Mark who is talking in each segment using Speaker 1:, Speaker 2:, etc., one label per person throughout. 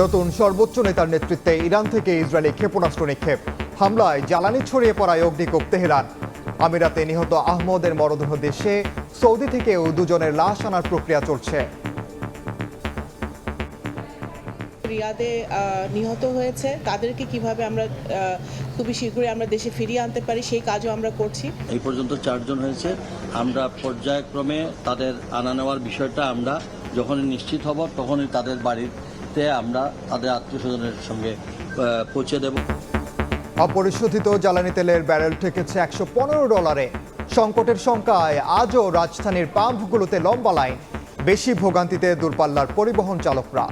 Speaker 1: নতুন সর্বোচ্চ নেতার নেতৃত্বে ইরান থেকে ইসরায়েলি ক্ষেপণাস্ত্র নিক্ষেপ, হামলায় জ্বালানি ছড়িয়ে পড়ায় অগ্নিকোপ তেহরান। আমিরাতে নিহত আহমদের মরদেহ দেশে, সৌদি থেকেও দুজনের লাশ আনার প্রক্রিয়া চলছে।
Speaker 2: রিয়াদে নিহত হয়েছে, তাদেরকে কিভাবে আমরা খুবই শীঘ্রই আমরা দেশে ফিরিয়ে আনতে পারি সেই কাজও আমরা করছি।
Speaker 3: এই পর্যন্ত 4 জন হয়েছে। আমরা পর্যায়ক্রমে তাদের আনা নেওয়ার বিষয়টা আমরা যখনই নিশ্চিত হব তখনই তাদের বাড়িতে আমরা তাদের আত্মীয় স্বজনের সঙ্গে পৌঁছে দেব।
Speaker 1: অপরিশোধিত জ্বালানি তেলের ব্যারেল ঠেকেছে $115। সংকটের শঙ্কায় আজও রাজধানীর পাম্পগুলোতে লম্বা লাইন, বেশি ভোগান্তিতে দূরপাল্লার পরিবহন চালকরা।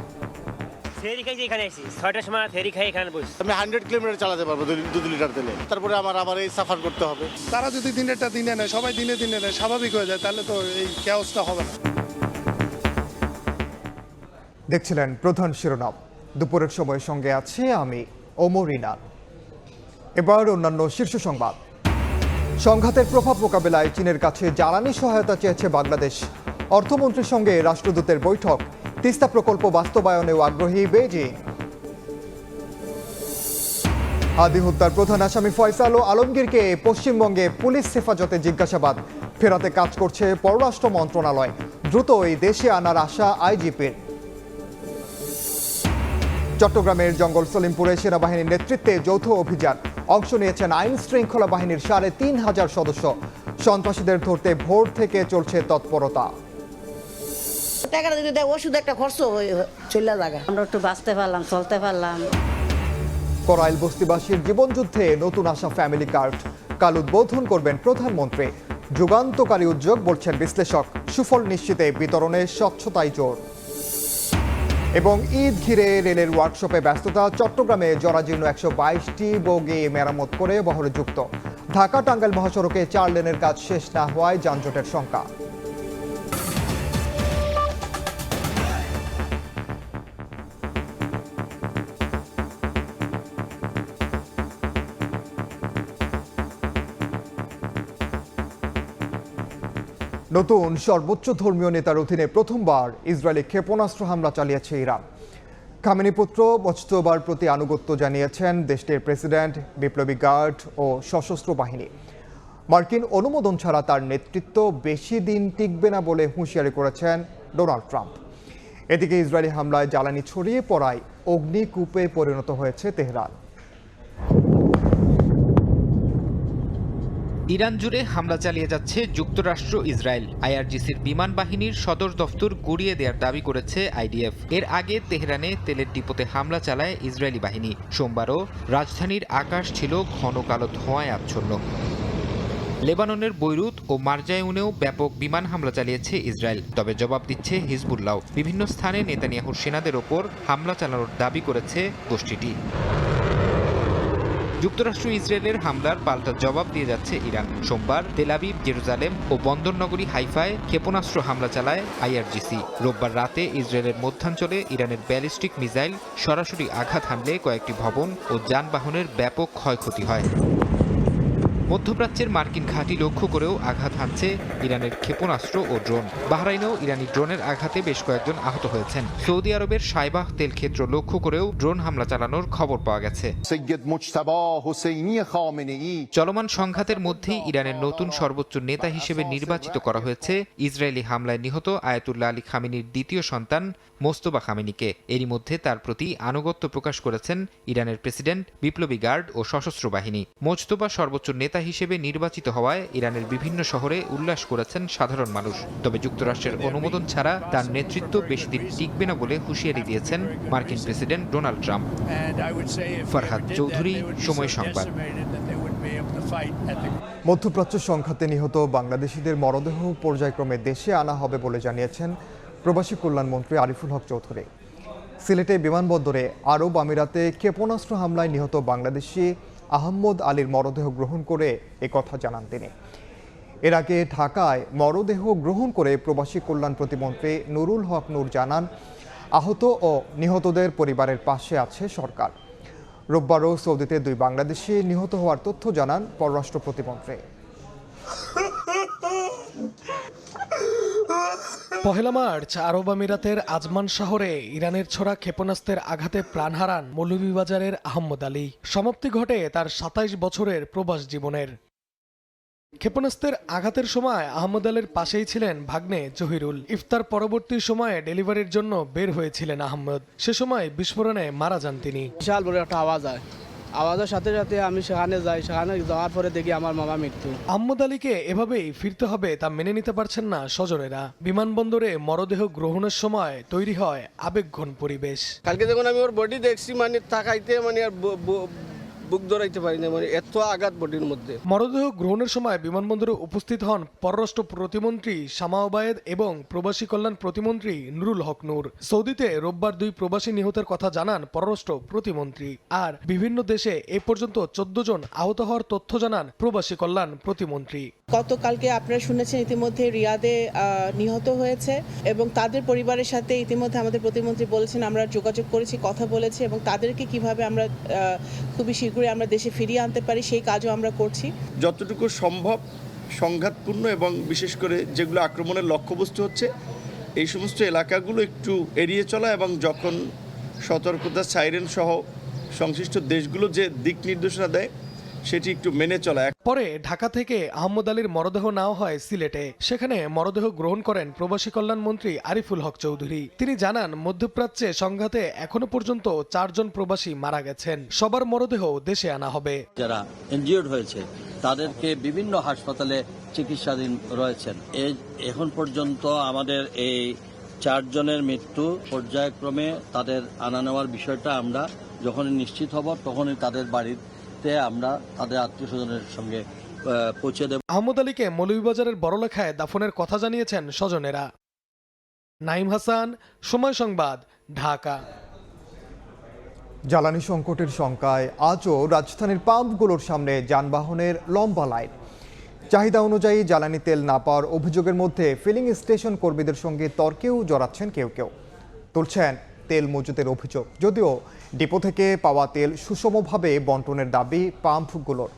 Speaker 4: ফেরি খাই এখানে এসেছি, 6টার সময় ফেরি খাই এখানে বসছি।
Speaker 5: আমি 100 কিলোমিটার চালাতে পারবো 2 লিটার তেলে, তারপরে আমার আবার এই সাফার করতে হবে।
Speaker 6: তারা যদি দিনেরটা দিনে নেয়, সবাই দিনে দিনে নেয়, স্বাভাবিক হয়ে যায়, তাহলে তো এই ক্যাওসটা হবে না।
Speaker 1: দেখছিলেন প্রধান শিরোনাম। দুপুরের সময়ের সঙ্গে আছি আমি ওমর ইনান। এবার অন্যান্য শীর্ষ সংবাদ। সংঘাতের প্রভাব মোকাবেলায় চীনের কাছে জ্বালানি সহায়তা চেয়েছে বাংলাদেশ। অর্থমন্ত্রীর সঙ্গে রাষ্ট্রদূতের বৈঠক, তিস্তা প্রকল্প বাস্তবায়নেও আগ্রহী বেইজিং। হাদি হত্যার প্রধান আসামি ফয়সাল ও আলমগীরকে পশ্চিমবঙ্গে পুলিশ হেফাজতে জিজ্ঞাসাবাদ, ফেরাতে কাজ করছে পররাষ্ট্র মন্ত্রণালয়। দ্রুত এই দেশে আনার আশা আইজিপির। চট্টগ্রামের জঙ্গল সলিমপুরে সেনাবাহিনীর নেতৃত্বে যৌথ অভিযান, অংশ নিয়েছেন আইন শৃঙ্খলা বাহিনীর ৩,৫০০ সদস্য। সন্ত্রাসীদের ধরতে ভোর থেকে চলছে তৎপরতা।
Speaker 7: টাকাটা যদি দেয়, ওষুধ একটা খরচ চলে জায়গা, আমরা একটু বাঁচতে পারলাম, চলতে পারলাম।
Speaker 1: করাইল বস্তিবাসীর জীবনযুদ্ধে নতুন আসা ফ্যামিলি কার্ড কাল উদ্বোধন করবেন প্রধানমন্ত্রী। যুগান্তকারী উদ্যোগ বলছেন বিশ্লেষক, সুফল নিশ্চিতে বিতরণে স্বচ্ছতাই জোর। এবং ঈদ ঘিরে রেলের ওয়ার্কশপে ব্যস্ততা, চট্টগ্রামে জরাজীর্ণ 122টি বগি মেরামত করে বহরে যুক্ত। ঢাকা টাঙ্গাইল মহাসড়কে 4 লেনের কাজ শেষ না হওয়ায় যানজটের শঙ্কা। নতুন সর্বোচ্চ ধর্মীয় নেতার অধীনে প্রথমবার ইসরায়েলি ক্ষেপণাস্ত্র হামলা চালিয়েছে ইরান। খামেনি পুত্র মোজতবার প্রতি আনুগত্য জানিয়েছেন দেশটির প্রেসিডেন্ট, বিপ্লবী গার্ড ও সশস্ত্র বাহিনী। মার্কিন অনুমোদন ছাড়া তার নেতৃত্ব বেশি দিন টিকবে না বলে হুঁশিয়ারি করেছেন ডোনাল্ড ট্রাম্প। এদিকে ইসরায়েলি হামলায় জ্বালানি ছড়িয়ে পড়ায় অগ্নিকূপে পরিণত হয়েছে তেহরান।
Speaker 8: ইরান জুড়ে হামলা চালিয়ে যাচ্ছে যুক্তরাষ্ট্র, ইসরায়েল। আইআরজিসির বিমান বাহিনীর সদর দফতর গুড়িয়ে দেওয়ার দাবি করেছে আইডিএফ। এর আগে তেহরানে তেলের ডিপোতে হামলা চালায় ইসরায়েলি বাহিনী। সোমবারও রাজধানীর আকাশ ছিল ঘন কালো ধোঁয়ায় আচ্ছন্ন। লেবাননের বৈরুত ও মারজায়ুনেও ব্যাপক বিমান হামলা চালিয়েছে ইসরায়েল, তবে জবাব দিচ্ছে হিজবুল্লাহ। বিভিন্ন স্থানে নেতানিয়াহুর সেনাদের ওপর হামলা চালানোর দাবি করেছে গোষ্ঠীটি। যুক্তরাষ্ট্র ইসরায়েলের হামলার পাল্টা জবাব দিয়ে যাচ্ছে ইরান। সোমবার তেল আবিব, জেরুজালেম ও বন্দরনগরী হাইফায় ক্ষেপণাস্ত্র হামলা চালায় আইআরজিসি। রোববার রাতে ইসরায়েলের মধ্যাঞ্চলে ইরানের ব্যালিস্টিক মিসাইল সরাসরি আঘাত হানলে কয়েকটি ভবন ও যানবাহনের ব্যাপক ক্ষয়ক্ষতি হয়। মধ্যপ্রাচ্যের মার্কিন ঘাঁটি লক্ষ্য করেও আঘাত হানছে ইরানের ক্ষেপণাস্ত্র ও ড্রোন। বাহরাইনেও ইরানি ড্রোনের আঘাতে বেশ কয়েকজন আহত হয়েছেন। সৌদি আরবের সাইবাহ তেল ক্ষেত্র লক্ষ্য করেও ড্রোন হামলা চালানোর খবর পাওয়া গেছে। চলমান সংঘাতের মধ্যেই ইরানের নতুন সর্বোচ্চ নেতা হিসেবে নির্বাচিত করা হয়েছে ইসরায়েলি হামলায় নিহত আয়াতুল্লাহ আলী খামেনির দ্বিতীয় সন্তান মোস্তফা খামেনিকে। এরই মধ্যে তার প্রতি আনুগত্য প্রকাশ করেছেন ইরানের প্রেসিডেন্ট, বিপ্লবী গার্ড ও সশস্ত্র বাহিনী। মোস্তফা সর্বোচ্চ নেতা হিসেবে নির্বাচিত হওয়ায় ইরানের বিভিন্ন শহরে উল্লাস করেছেন সাধারণ মানুষ। তবে যুক্তরাষ্ট্রের অনুমোদন ছাড়া তার নেতৃত্ব বেশি দিন টিকবে না বলে হুঁশিয়ারি দিয়েছেন মার্কিন president Donald Trump. Farhad Chowdhury, সময় সংবাদ।
Speaker 1: মধ্যপ্রাচ্য সংঘাতে নিহত বাংলাদেশিদের মরদেহ পর্যায়ক্রমে দেশে আনা হবে বলে জানিয়েছেন প্রবাসী কল্যাণমন্ত্রী আরিফুল হক চৌধুরী। সিলেটে বিমানবন্দরে আরব আমিরাতে ক্ষেপণাস্ত্র হামলায় নিহত বাংলাদেশি আহমদ আলীর মরদেহ গ্রহণ করে একথা জানান তিনি। এর আগে ঢাকায় মরদেহ গ্রহণ করে প্রবাসী কল্যাণ প্রতিমন্ত্রী নুরুল হক নূর জানান, আহত ও নিহতদের পরিবারের পাশে আছে সরকার। রোববারও সৌদিতে 2 বাংলাদেশি নিহত হওয়ার তথ্য জানান পররাষ্ট্র প্রতিমন্ত্রী।
Speaker 9: পহেলা মার্চ আরব আমিরাতের আজমান শহরে ইরানের ছোড়া ক্ষেপণাস্ত্রের আঘাতে প্রাণ হারান মৌলভীবাজারের আহমদ আলী। সমাপ্তি ঘটে তার ২৭ বছরের প্রবাস জীবনের। ক্ষেপণাস্ত্রের আঘাতের সময় আহমদ আলীর পাশেই ছিলেন ভাগ্নে জহিরুল। ইফতার পরবর্তী সময়ে ডেলিভারির জন্য বের হয়েছিলেন আহমদ। সে সময় বিস্ফোরণে মারা যান তিনি।
Speaker 10: বিশাল বড় একটা আওয়াজ হয়, আওয়াজের সাথে সাথে আমি সেখানে যাই, সেখানে যাওয়ার পরে দেখি আমার মামা মৃত্যু।
Speaker 9: আহমদ আলীকে এভাবেই ফিরতে হবে তা মেনে নিতে পারছেন না স্বজনেরা। বিমানবন্দরে মরদেহ গ্রহণের সময় তৈরি হয় আবেগঘন পরিবেশ।
Speaker 10: কালকে যখন আমি ওর বডি দেখছি, মানে তাকাইতে মানে আর বুক ধরাইতে পারি না, মানে এত আঘাত বডির মধ্যে।
Speaker 9: মরদেহ গ্রহণের সময় বিমানবন্দরে উপস্থিত হন পররাষ্ট্র প্রতিমন্ত্রী শামা ওবায়েদ এবং প্রবাসী কল্যাণ প্রতিমন্ত্রী নুরুল হক নূর। সৌদিতে রোববার 2 প্রবাসী নিহতের কথা জানান পররাষ্ট্র প্রতিমন্ত্রী। আর বিভিন্ন দেশে এ পর্যন্ত 14 জন আহত হওয়ার তথ্য জানান প্রবাসী কল্যাণ প্রতিমন্ত্রী।
Speaker 2: গতকালকে আপনারা শুনেছেন ইতিমধ্যে রিয়াদে নিহত হয়েছে এবং তাদের পরিবারের সাথে ইতিমধ্যে আমাদের প্রতিমন্ত্রী বলেছেন আমরা যোগাযোগ করেছি, কথা বলেছি এবং তাদেরকে কিভাবে আমরা খুবই শীঘ্রই আমরা দেশে ফিরিয়ে আনতে পারি সেই কাজও আমরা করছি।
Speaker 5: যতটুকু সম্ভব সংঘাতপূর্ণ এবং বিশেষ করে যেগুলো আক্রমণের লক্ষ্যবস্তু হচ্ছে এই সমস্ত এলাকাগুলো একটু এড়িয়ে চলা এবং যখন সতর্কতা সাইরেন সহ সংশ্লিষ্ট দেশগুলো যে দিক নির্দেশনা দেয় সেটি একটু মেনে চলা।
Speaker 9: পরে ঢাকা থেকে আহমদ আলীর মরদেহ নেওয়া হয় সিলেটে। সেখানে মরদেহ গ্রহণ করেন প্রবাসী কল্যাণ মন্ত্রী আরিফুল হক চৌধুরী। তিনি জানান মধ্যপ্রাচ্যে সংঘাতে এখনো পর্যন্ত 4 জন প্রবাসী মারা গেছেন। সবার মরদেহ দেশে আনা হবে।
Speaker 3: যারা ইনজিওর্ড হয়েছে তাদেরকে বিভিন্ন হাসপাতালে চিকিৎসাধীন রয়েছেন। এখন পর্যন্ত আমাদের এই 4 জনের মৃত্যু পর্যায়ক্রমে তাদের আনা নেওয়ার বিষয়টা আমরা যখনই নিশ্চিত হব তখনই তাদের বাড়িতে আমরা তাদের আত্মীয় স্বজনের সঙ্গে পৌঁছে দেব।
Speaker 9: আহমদ আলীকে মৌলভীবাজারের বড়লেখায় দাফনের কথা জানিয়েছেন স্বজনেরা। নাইম হাসান, সময় সংবাদ, ঢাকা।
Speaker 1: জ্বালানি সংকটের শঙ্কায় আজও রাজধানীর পাম্পগুলোর সামনে যানবাহনের লম্বা লাইন। চাহিদা অনুযায়ী জ্বালানি তেল না পাওয়ার অভিযোগের মধ্যে ফিলিং স্টেশন কর্মীদের সঙ্গে তর্কেও জড়াচ্ছেন কেউ কেউ। তুলছেন তেল মজুতের অভিযোগ। যদিও ডিপো থেকে পাওয়া তেল সুষমভাবে বন্টনের দাবি পাম্পগুলোর।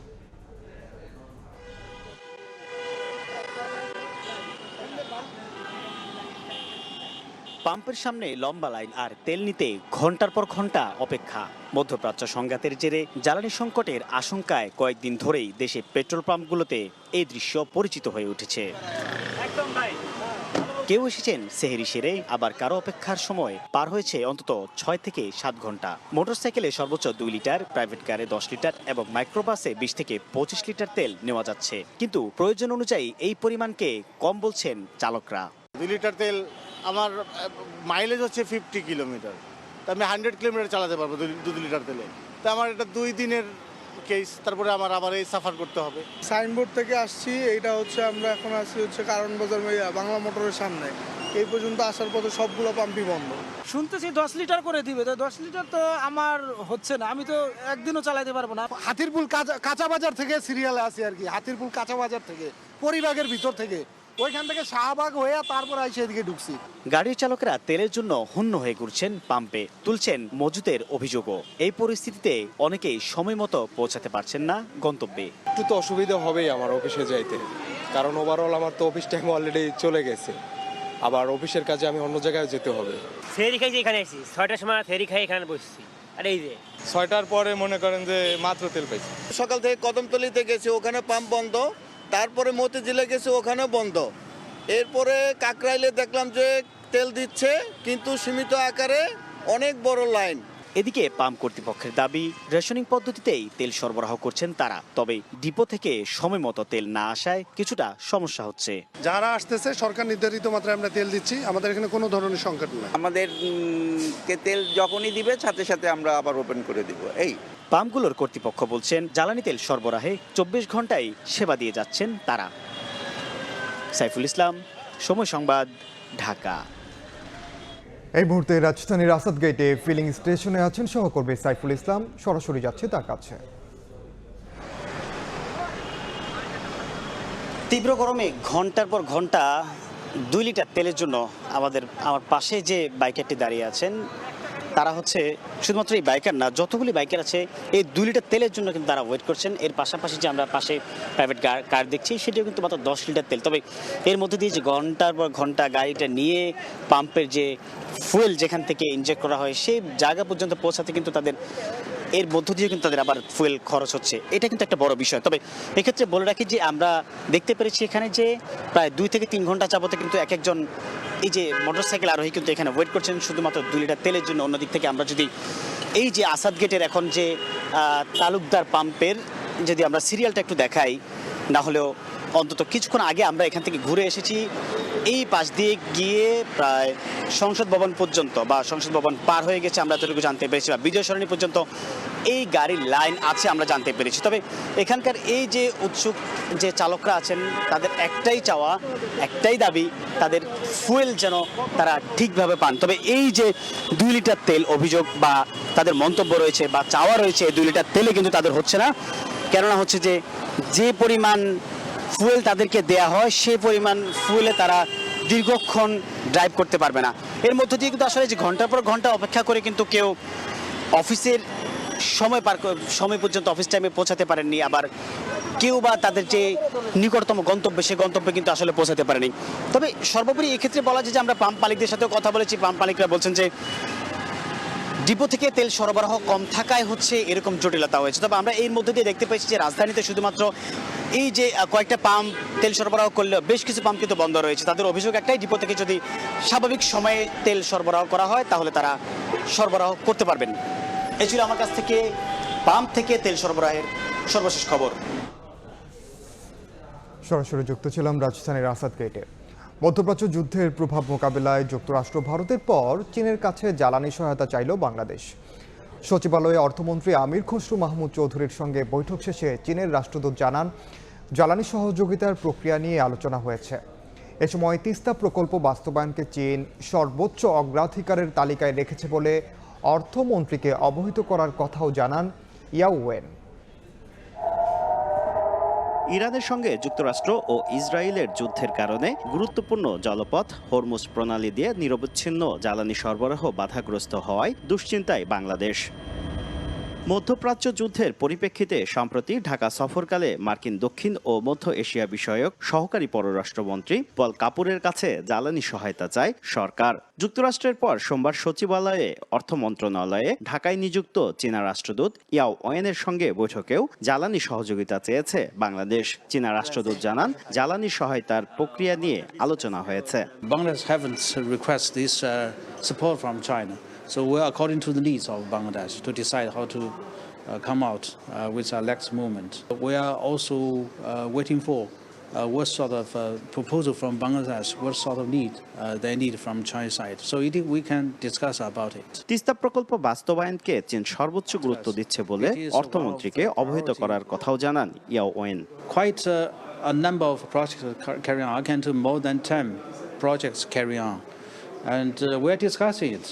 Speaker 11: পাম্পের সামনে লম্বা লাইন আর তেল নিতে ঘন্টার পর ঘন্টা অপেক্ষা। মধ্যপ্রাচ্য সংঘাতের জেরে জ্বালানি সংকটের আশঙ্কায় কয়েকদিন ধরেই দেশে পেট্রোল পাম্পগুলোতে এই দৃশ্য পরিচিত হয়ে উঠেছে। কেউ এসেছেন সেহেরি সেরে, আবার কারো অপেক্ষার সময় পার হয়েছে অন্তত 6 থেকে 7 ঘন্টা। মোটরসাইকেলে সর্বোচ্চ 2 লিটার, প্রাইভেট কারে 10 লিটার এবং মাইক্রোবাসে 20 থেকে 25 লিটার তেল নেওয়া যাচ্ছে। কিন্তু প্রয়োজন অনুযায়ী এই পরিমাণকে কম বলছেন চালকরা।
Speaker 5: 2 লিটার তেল আমার মাইলেজ হচ্ছে 50 কিলোমিটার, তা আমি 100 কিলোমিটার চালাতে পারবো 2 লিটার তেলে। তা আমার এটা 2 দিনের কেস, তারপরে আমার আবার এই সাফার করতে হবে।
Speaker 6: সাইনবোর্ড থেকে আসছি, এইটা হচ্ছে আমরা এখন আসছি হচ্ছে কারণ বাজার বাংলা মোটরের সামনে। এই পর্যন্ত আসার পথে সবগুলো পাম্পই বন্ধ।
Speaker 10: শুনতেছি 10 লিটার করে দিবে, তো 10 লিটার তো আমার হচ্ছে না, আমি তো একদিনও চালাতে পারবো না।
Speaker 6: হাতিরপুল কাঁচা বাজার থেকে সিরিয়ালে আছি আর কি, হাতিরপুল কাঁচা বাজার থেকে পরিবাগের ভিতর থেকে, ওইখান থেকে শাহবাগ হয়ে তারপর এসে এদিকে ঢুকছি।
Speaker 11: গাড়ির চালকরা তেলের জন্য হন্য হয়ে ঘুরছেন পাম্পে, তুলছেন মজুতের অভিযোগও। এই পরিস্থিতিতে অনেকেই সময় মতো পৌঁছাতে পারছেন না গন্তব্যে।
Speaker 12: একটু তো অসুবিধা হবেই আমার অফিসে যাইতে, কারণ ওভারঅল আমার তো অফিস টাইম অলরেডি চলে গেছে। আবার অফিসের কাজে আমি অন্য জায়গায় যেতে হবে।
Speaker 4: ফেরি খাই যে এখানে এসেছি, 6টার সময় ফেরি খাই এখানে বসছি। আর এই যে
Speaker 12: 6টার পরে মনে করেন যে মাত্র তেল পাইছি।
Speaker 5: সকাল থেকে কদমতলিতে গেছি, ওখানে পাম্প বন্ধ। তারপরে মতিঝিলে গেছি, ওখানে বন্ধ। এরপরে কাকরাইলে দেখলাম যে তেল দিচ্ছে, কিন্তু সীমিত আকারে, অনেক বড় লাইন।
Speaker 11: এদিকে পাম্প কর্তৃপক্ষের দাবি রেশনিং পদ্ধতিতেই তেল সরবরাহ করছেন তারা। তবে ডিপো থেকে সময় মতো তেল না আসায় কিছুটা সমস্যা হচ্ছে।
Speaker 6: যারা আসতেছে সরকার নির্ধারিত মাত্রায় আমরা তেল দিচ্ছি, আমাদের এখানে কোনো ধরনের সংকট নেই।
Speaker 13: আমাদের তেল যখনই দিবে সাথে সাথে আমরা আবার ওপেন করে দিব। এই
Speaker 11: পাম্পগুলোর কর্তৃপক্ষ বলছেন জ্বালানি তেল সরবরাহে 24 ঘন্টায় সেবা দিয়ে যাচ্ছেন তারা। সাইফুল ইসলাম, সময় সংবাদ, ঢাকা।
Speaker 1: এই মুহূর্তে রাজধানীর আসাদ গেটে ফিলিং স্টেশনে আছেন সহকর্মী সাইফুল ইসলাম। সরাসরি যাচ্ছে তার কাছে।
Speaker 11: তীব্র গরমে ঘন্টার পর ঘন্টা 2 লিটার তেলের জন্য আমার পাশে যে বাইকারটি দাঁড়িয়ে আছেন তারা হচ্ছে শুধুমাত্র এই বাইকার না, যতগুলি বাইকার আছে এই 2 লিটার তেলের জন্য কিন্তু তারা ওয়েট করছেন। এর পাশাপাশি যে আমরা পাশে প্রাইভেট কার দেখছি সেটিও কিন্তু মাত্র 10 লিটার তেল। তবে এর মধ্যে দিয়ে যে ঘন্টার পর ঘন্টা গাড়িটা নিয়ে পাম্পের যে ফুয়েল যেখান থেকে ইনজেক্ট করা হয় সেই জায়গা পর্যন্ত পৌঁছাতে কিন্তু তাদের এর মধ্য দিয়ে কিন্তু তাদের আবার ফুয়েল খরচ হচ্ছে। এটা কিন্তু একটা বড় বিষয়। তবে এক্ষেত্রে বলে রাখি যে আমরা দেখতে পেরেছি এখানে যে প্রায় 2 থেকে 3 ঘন্টা যাবতে কিন্তু এক একজন এই যে মোটরসাইকেল আরোহী কিন্তু এখানে ওয়েট করছেন শুধুমাত্র 2 লিটার তেলের জন্য। অন্যদিক থেকে আমরা যদি এই যে আসাদ গেটের এখন যে তালুকদার পাম্পের যদি আমরা সিরিয়ালটা একটু দেখাই, না হলেও অন্তত কিছুক্ষণ আগে আমরা এখান থেকে ঘুরে এসেছি, এই পাশ দিয়ে গিয়ে প্রায় সংসদ ভবন পর্যন্ত বা সংসদ ভবন পার হয়ে গেছে আমরা যতটুকু জানতে পেরেছি, বা বিজয় সরণি পর্যন্ত এই গাড়ির লাইন আছে আমরা জানতে পেরেছি। তবে এখানকার এই যে উৎসুক যে চালকরা আছেন তাদের একটাই চাওয়া, একটাই দাবি, তাদের ফুয়েল যেন তারা ঠিকভাবে পান। তবে এই যে 2 লিটার তেল অভিযোগ বা তাদের মন্তব্য রয়েছে বা চাওয়া রয়েছে, 2 লিটার তেলে কিন্তু তাদের হচ্ছে না। কেননা হচ্ছে যে পরিমাণ ফুয়েল তাদেরকে দেয়া হয় সেই পরিমাণ ফুয়েলে তারা দীর্ঘক্ষণ ড্রাইভ করতে পারবে না। এর মধ্য দিয়ে কিন্তু আসলে যে ঘন্টার পর ঘন্টা অপেক্ষা করে কিন্তু কেউ অফিসের সময় পর্যন্ত অফিস টাইমে পৌঁছাতে পারেননি, আবার কেউ বা তাদের যে নিকটতম গন্তব্য সে গন্তব্যে কিন্তু আসলে পৌঁছাতে পারেনি। তবে সর্বোপরি এক্ষেত্রে বলা যায় যে আমরা পাম্প মালিকদের সাথেও কথা বলেছি, পাম্প মালিকরা বলছেন যে ডিপো থেকে তেল সরবরাহ কম থাকায় হচ্ছে এরকম জটিলতা হয়েছে। তবে আমরা এর মধ্যে দিয়ে দেখতে পেয়েছি যে রাজধানীতে শুধুমাত্র এই যে কয়েকটা পাম্প তেল সরবরাহ করলেও বেশ কিছু পাম্প কিন্তু বন্ধ রয়েছে। তাদের অভিযোগ একটাই, ডিপো থেকে যদি স্বাভাবিক সময়ে তেল সরবরাহ করা হয় তাহলে তারা সরবরাহ করতে পারবেন। এই ছিল আমার কাছ থেকে পাম্প থেকে তেল সরবরাহের সর্বশেষ খবর।
Speaker 1: সরাসরি যুক্ত ছিলাম রাজধানীর আসাদ গেটে। মধ্যপ্রাচ্য যুদ্ধের প্রভাব মোকাবিলায় যুক্তরাষ্ট্র ভারতের পর চীনের কাছে জ্বালানি সহায়তা চাইল বাংলাদেশ। সচিবালয়ে অর্থমন্ত্রী আমির খসরু মাহমুদ চৌধুরীর সঙ্গে বৈঠক শেষে চীনের রাষ্ট্রদূত জানান, জ্বালানি সহযোগিতার প্রক্রিয়া নিয়ে আলোচনা হয়েছে। এ সময় তিস্তা প্রকল্প বাস্তবায়নকে চীন সর্বোচ্চ অগ্রাধিকারের তালিকায় রেখেছে বলে অর্থমন্ত্রীকে অবহিত করার কথাও জানান ইয়াও ওয়েন।
Speaker 11: ইরানের সঙ্গে যুক্তরাষ্ট্র ও ইসরায়েলের যুদ্ধের কারণে গুরুত্বপূর্ণ জলপথ হরমুজ প্রণালী দিয়ে নিরবচ্ছিন্ন জ্বালানি সরবরাহ বাধাগ্রস্ত হওয়ায় দুশ্চিন্তায় বাংলাদেশ। মধ্যপ্রাচ্য যুদ্ধের পরিপ্রেক্ষিতে সম্প্রতি ঢাকা সফরকালে মার্কিন দক্ষিণ ও মধ্য এশিয়া বিষয়ক সহকারী পররাষ্ট্রমন্ত্রী পল কাপুরের কাছে জ্বালানি সহায়তা চায় সরকার। যুক্তরাষ্ট্রের পর সোমবার সচিবালয়ে অর্থ মন্ত্রণালয়ে ঢাকায় নিযুক্ত চীনা রাষ্ট্রদূত ইয়াও ওয়েনের সঙ্গে বৈঠকেও জ্বালানি সহযোগিতা চেয়েছে বাংলাদেশ। চীনা রাষ্ট্রদূত জানান, জ্বালানি সহায়তার প্রক্রিয়া নিয়ে আলোচনা হয়েছে।
Speaker 14: Bangladesh haven't requested this support from China. So we are according to the needs of Bangladesh to decide how to come out with our next movement. We are also waiting for what sort of proposal from Bangladesh, what sort of need they need from China side. So we can discuss about it.
Speaker 11: Teesta প্রকল্প বাস্তবায়নকে চীন সর্বোচ্চ গুরুত্ব দিচ্ছে বলে অর্থমন্ত্রীকে অবহিত করার কথাও জানান ইয়াও when.
Speaker 14: Quite a number of projects carry on. I can do more than 10 projects carry on, and we're discussing it.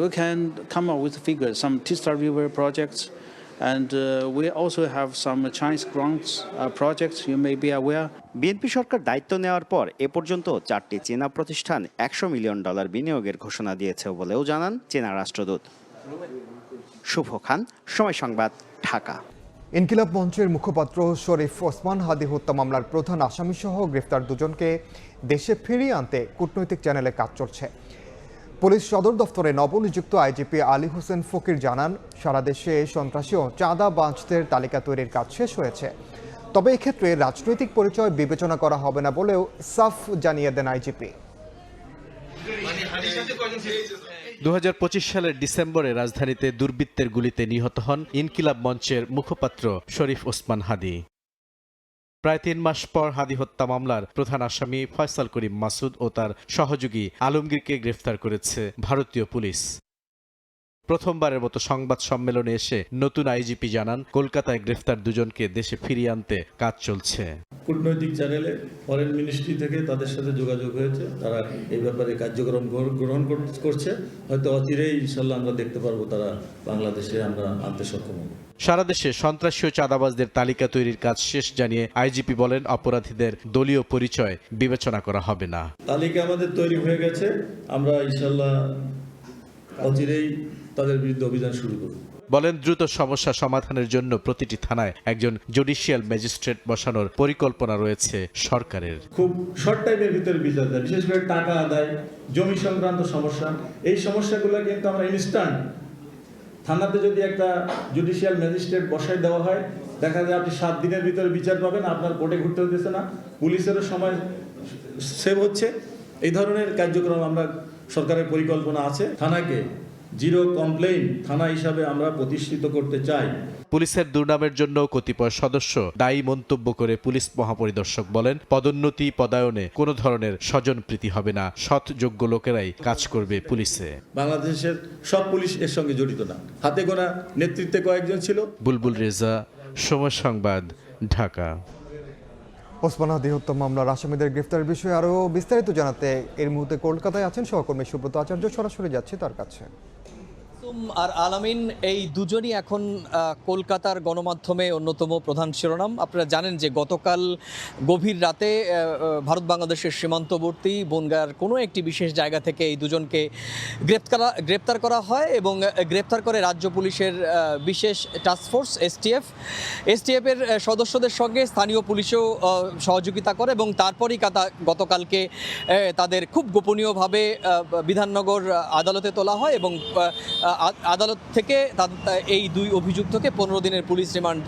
Speaker 14: We can come up with figures, some Tista River projects, and we also have some Chinese grants projects, you may be aware.
Speaker 11: BNP সরকার দায়িত্ব নেওয়ার পর এ পর্যন্ত 4টি চীনা প্রতিষ্ঠান $100 million বিনিয়োগের ঘোষণা দিয়েছে বলেও জানান চীনা রাষ্ট্রদূত। শুভ খান, সময় সংবাদ, ঢাকা।
Speaker 1: ইনকিলাব মঞ্চের মুখপাত্র শরীফ ওসমান হাদি হত্যা মামলার প্রধান আসামিসহ গ্রেফতার দুজনকে দেশে ফিরিয়ে আনতে কূটনৈতিক চ্যানেলে কাজ চলছে। পুলিশ সদর দফতরে নবনিযুক্ত আইজিপি আলী হোসেন ফকির জানান, সারা দেশে সন্ত্রাসী ও চাঁদাবাজদের তালিকা তৈরির কাজ শেষ হয়েছে। তবে এক্ষেত্রে রাজনৈতিক পরিচয় বিবেচনা করা হবে না বলেও সাফ জানিয়ে দেন আইজিপি।
Speaker 15: 2025 সালের ডিসেম্বরে রাজধানীতে দুর্বৃত্তের গুলিতে নিহত হন ইনকিলাব মঞ্চের মুখপাত্র শরীফ ওসমান হাদি। প্রায় 3 মাস পর হাদি হত্যা মামলার প্রধান আসামি ফয়সাল করিম মাসুদ ও তার সহযোগী আলমগীরকে গ্রেফতার করেছে ভারতীয় পুলিশ। প্রথমবারের মতো সংবাদ সম্মেলনে এসে নতুন আইজিপি জানান, কলকাতায় গ্রেফতার দুজনকে দেশে ফিরিয়ে আনতে কাজ চলছে।
Speaker 16: কূটনৈতিক চ্যানেলে ফরেন মিনিস্ট্রি থেকে তাদের সাথে যোগাযোগ হয়েছে, তারা এই ব্যাপারে কার্যক্রম গ্রহণ করছে। হয়তো অচিরেই ইনশাল্লাহ আমরা দেখতে পারবো তারা বাংলাদেশে আমরা আনতে সক্ষম হব।
Speaker 15: সারা দেশে সন্ত্রাসী ও চাঁদাবাজদের তালিকা তৈরির কাজ শেষ জানিয়ে আইজিপি বলেন, অপরাধীদের দলীয় পরিচয় বিবেচনা করা হবে না।
Speaker 16: তালিকা আমাদের তৈরি হয়ে গেছে, আমরা ইনশাল্লাহ অচিরেই তাদের বিরুদ্ধে অভিযান শুরু করব।
Speaker 15: বলেন দ্রুত সমস্যা সমাধানের জন্য প্রতিটি থানায় একজন জুডিশিয়াল ম্যাজিস্ট্রেট বসানোর পরিকল্পনা রয়েছে সরকারের।
Speaker 16: খুব শর্ট টাইমের ভিতরে বিচার দেয়, বিশেষ করে টাকা আদায়, জমি সংক্রান্ত সমস্যা, এই সমস্যাগুলো কিন্তু আমরা ইনস্ট্যান্ট থানাতে যদি একটা জুডিশিয়াল ম্যাজিস্ট্রেট বসায় দেওয়া হয়, দেখা যায় আপনি 7 দিনের ভিতরে বিচার পাবেন, আপনার কোর্টে ঘুরতে হতেছে না, পুলিশেরও সময় সেভ হচ্ছে। এই ধরনের কার্যক্রম আমরা সরকারের পরিকল্পনা আছে। থানাকে জিরো কমপ্লেইন থানা হিসাবে আমরা প্রতিষ্ঠিত করতে চাই।
Speaker 15: পুলিশের দুর্নামের জন্য কতিপয় সদস্য দায়ী মন্তব্য করে পুলিশ মহাপরিদর্শক বলেন, পদোন্নতি পদায়নে কোনো ধরনের স্বজনপ্রীতি হবে না, সৎ যোগ্য লোকেরাই কাজ করবে পুলিশে।
Speaker 16: বাংলাদেশের সব পুলিশ এর সঙ্গে জড়িত না, হাতে গোনা নেতৃত্বে কয়েকজন ছিল।
Speaker 15: বুলবুল রেজা, সময় সংবাদ, ঢাকা।
Speaker 1: ওসমান হাদি হত্যা মামলার আসামিদের গ্রেফতারের বিষয়ে আরও বিস্তারিত জানাতে এই মুহূর্তে কলকাতায় আছেন সহকর্মী সুব্রত আচার্য, সরাসরি যাচ্ছে তার কাছে।
Speaker 17: আর আলামিন এই দুজনই এখন কলকাতার গণমাধ্যমে অন্যতম প্রধান শিরোনাম। আপনারা জানেন যে গতকাল গভীর রাতে ভারত বাংলাদেশের সীমান্তবর্তী বনগাঁর কোনো একটি বিশেষ জায়গা থেকে এই দুজনকে গ্রেপ্তার করা হয় এবং গ্রেপ্তার করে রাজ্য পুলিশের বিশেষ টাস্কফোর্স এসটিএফের সদস্যদের সঙ্গে স্থানীয় পুলিশও সহযোগিতা করে এবং তারপরই গতকালকে তাদের খুব গোপনীয়ভাবে বিধাননগর আদালতে তোলা হয় এবং আদালত থেকে এই দুই অভিযুক্তকে 15 দিনের পুলিশ রিমান্ড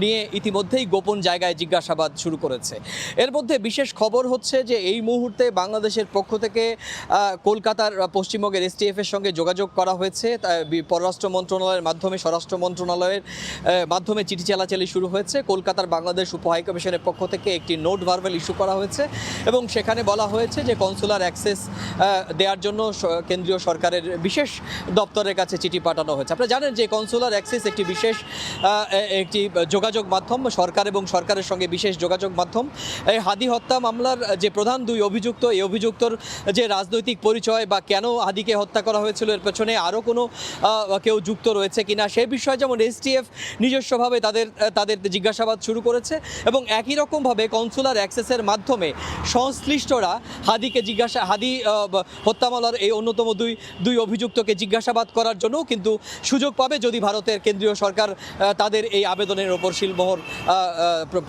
Speaker 17: নিয়ে ইতিমধ্যেই গোপন জায়গায় জিজ্ঞাসাবাদ শুরু করেছে। এর মধ্যে বিশেষ খবর হচ্ছে যে এই মুহূর্তে বাংলাদেশের পক্ষ থেকে কলকাতার পশ্চিমবঙ্গের এসটিএফের সঙ্গে যোগাযোগ করা হয়েছে। পররাষ্ট্র মন্ত্রণালয়ের মাধ্যমে, স্বরাষ্ট্র মন্ত্রণালয়ের মাধ্যমে চিঠি চালাচালি শুরু হয়েছে। কলকাতার বাংলাদেশ উপহাইকমিশনের পক্ষ থেকে একটি নোট ভার্বাল ইস্যু করা হয়েছে এবং সেখানে বলা হয়েছে যে কনসুলার অ্যাক্সেস দেওয়ার জন্য কেন্দ্রীয় সরকারের বিশেষ দপ্তরের কাছে চিঠি পাঠানো হয়েছে। আপনারা জানেন যে কনসুলার অ্যাক্সেস একটি বিশেষ একটি যোগাযোগ মাধ্যম, সরকার এবং সরকারের সঙ্গে বিশেষ যোগাযোগ মাধ্যম। এই হাদি হত্যা মামলার যে প্রধান দুই অভিযুক্ত, এই অভিযুক্তর যে রাজনৈতিক পরিচয় বা কেন হাদিকে হত্যা করা হয়েছিল এর পেছনে আরও কোনো কেউ যুক্ত রয়েছে কিনা সে বিষয়ে যেমন এসটিএফ নিজস্বভাবে তাদের জিজ্ঞাসাবাদ শুরু করেছে এবং একই রকমভাবে কনসুলার অ্যাক্সেসের মাধ্যমে সংশ্লিষ্টরা হাদি হত্যা মামলার এই অন্যতম দুই অভিযুক্তকে জিজ্ঞাসাবাদ করার জন্য কিন্তু সুযোগ পাবে যদি ভারতের কেন্দ্রীয় সরকার তাদের এই আবেদনের ওপর সিলমোহর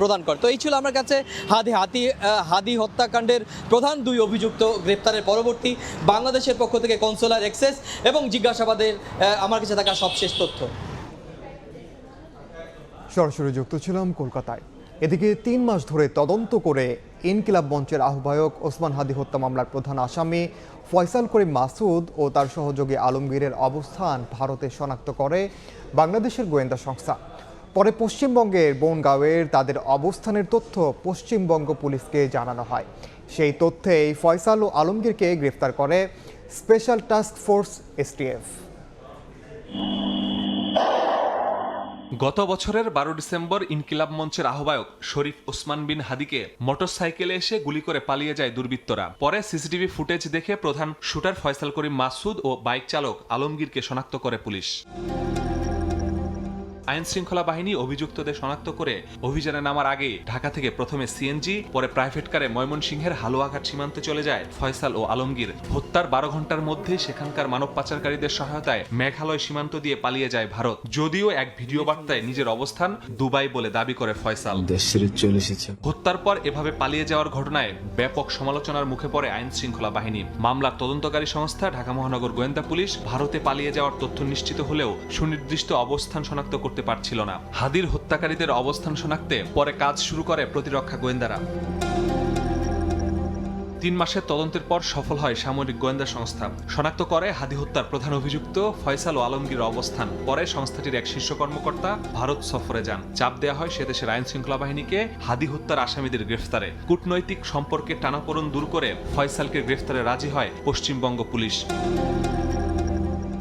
Speaker 17: প্রদান করে। তো এই ছিল আমার কাছে হাদি হত্যাকাণ্ডের প্রধান দুই অভিযুক্ত গ্রেপ্তারের পরবর্তী বাংলাদেশের পক্ষ থেকে কনসুলার অ্যাক্সেস এবং জিজ্ঞাসাবাদের আমার কাছে থাকা সবশেষ তথ্য।
Speaker 1: সরাসরি যুক্ত ছিলাম কলকাতায়। এদিকে 3 মাস ধরে তদন্ত করে ইনকিলাব মঞ্চের আহ্বায়ক ওসমান হাদি হত্যা মামলার প্রধান আসামি ফয়সাল করিম মাসুদ ও তার সহযোগী আলমগীরের অবস্থান ভারতে শনাক্ত করে বাংলাদেশের গোয়েন্দা সংস্থা। পরে পশ্চিমবঙ্গের বনগাঁওয়ের তাদের অবস্থানের তথ্য পশ্চিমবঙ্গ পুলিশকে জানানো হয়। সেই তথ্যেই ফয়সাল ও আলমগীরকে গ্রেফতার করে স্পেশাল টাস্ক ফোর্স এসটিএফ।
Speaker 18: গত বছরের 12 ডিসেম্বর ইনকিলাব মঞ্চের আহ্বায়ক শরীফ ওসমান বিন হাদিকে মোটরসাইকেলে এসে গুলি করে পালিয়ে যায় দুর্বৃত্তরা। পরে সিসিটিভি ফুটেজ দেখে প্রধান শুটার ফয়সাল করিম মাসুদ ও বাইক চালক আলমগীরকে শনাক্ত করে পুলিশ। আইন শৃঙ্খলা বাহিনী অভিযুক্তদের শনাক্ত করে অভিযানে নামার আগে ঢাকা থেকে প্রথমে সিএনজি, পরে প্রাইভেট কারে ময়মনসিংহের হালুয়াঘাট সীমান্তে চলে যায় ফয়সাল ও আলমগীর। হত্যার 12 ঘন্টার মধ্যে সেখানকার মানব পাচারকারীদের সহায়তায় মেঘালয় সীমান্ত দিয়ে পালিয়ে যায় ভারত। যদিও এক ভিডিও বার্তায় নিজের অবস্থান দুবাই বলে দাবি করে ফয়সাল। হত্যার পর এভাবে পালিয়ে যাওয়ার ঘটনায় ব্যাপক সমালোচনার মুখে পড়ে আইন শৃঙ্খলা বাহিনী। মামলার তদন্তকারী সংস্থা ঢাকা মহানগর গোয়েন্দা পুলিশ ভারতে পালিয়ে যাওয়ার তথ্য নিশ্চিত হলেও সুনির্দিষ্ট অবস্থান শনাক্ত করতে পারছিল না। হাদির হত্যাকারীদের অবস্থান শনাক্তে পরে কাজ শুরু করে প্রতিরক্ষা গোয়েন্দারা। 3 মাসের তদন্তের পর সফল হয় সামরিক গোয়েন্দা সংস্থা। শনাক্ত করে হাদি হত্যার প্রধান অভিযুক্ত ফয়সাল ও আলমগীর অবস্থান। পরে সংস্থাটির এক শীর্ষ কর্মকর্তা ভারত সফরে যান। চাপ দেওয়া হয় সে দেশের আইন শৃঙ্খলা বাহিনীকে হাদি হত্যার আসামিদের গ্রেফতারে। কূটনৈতিক সম্পর্কে টানাপোড়েন দূর করে ফয়সালকে গ্রেফতারে রাজি হয় পশ্চিমবঙ্গ পুলিশ।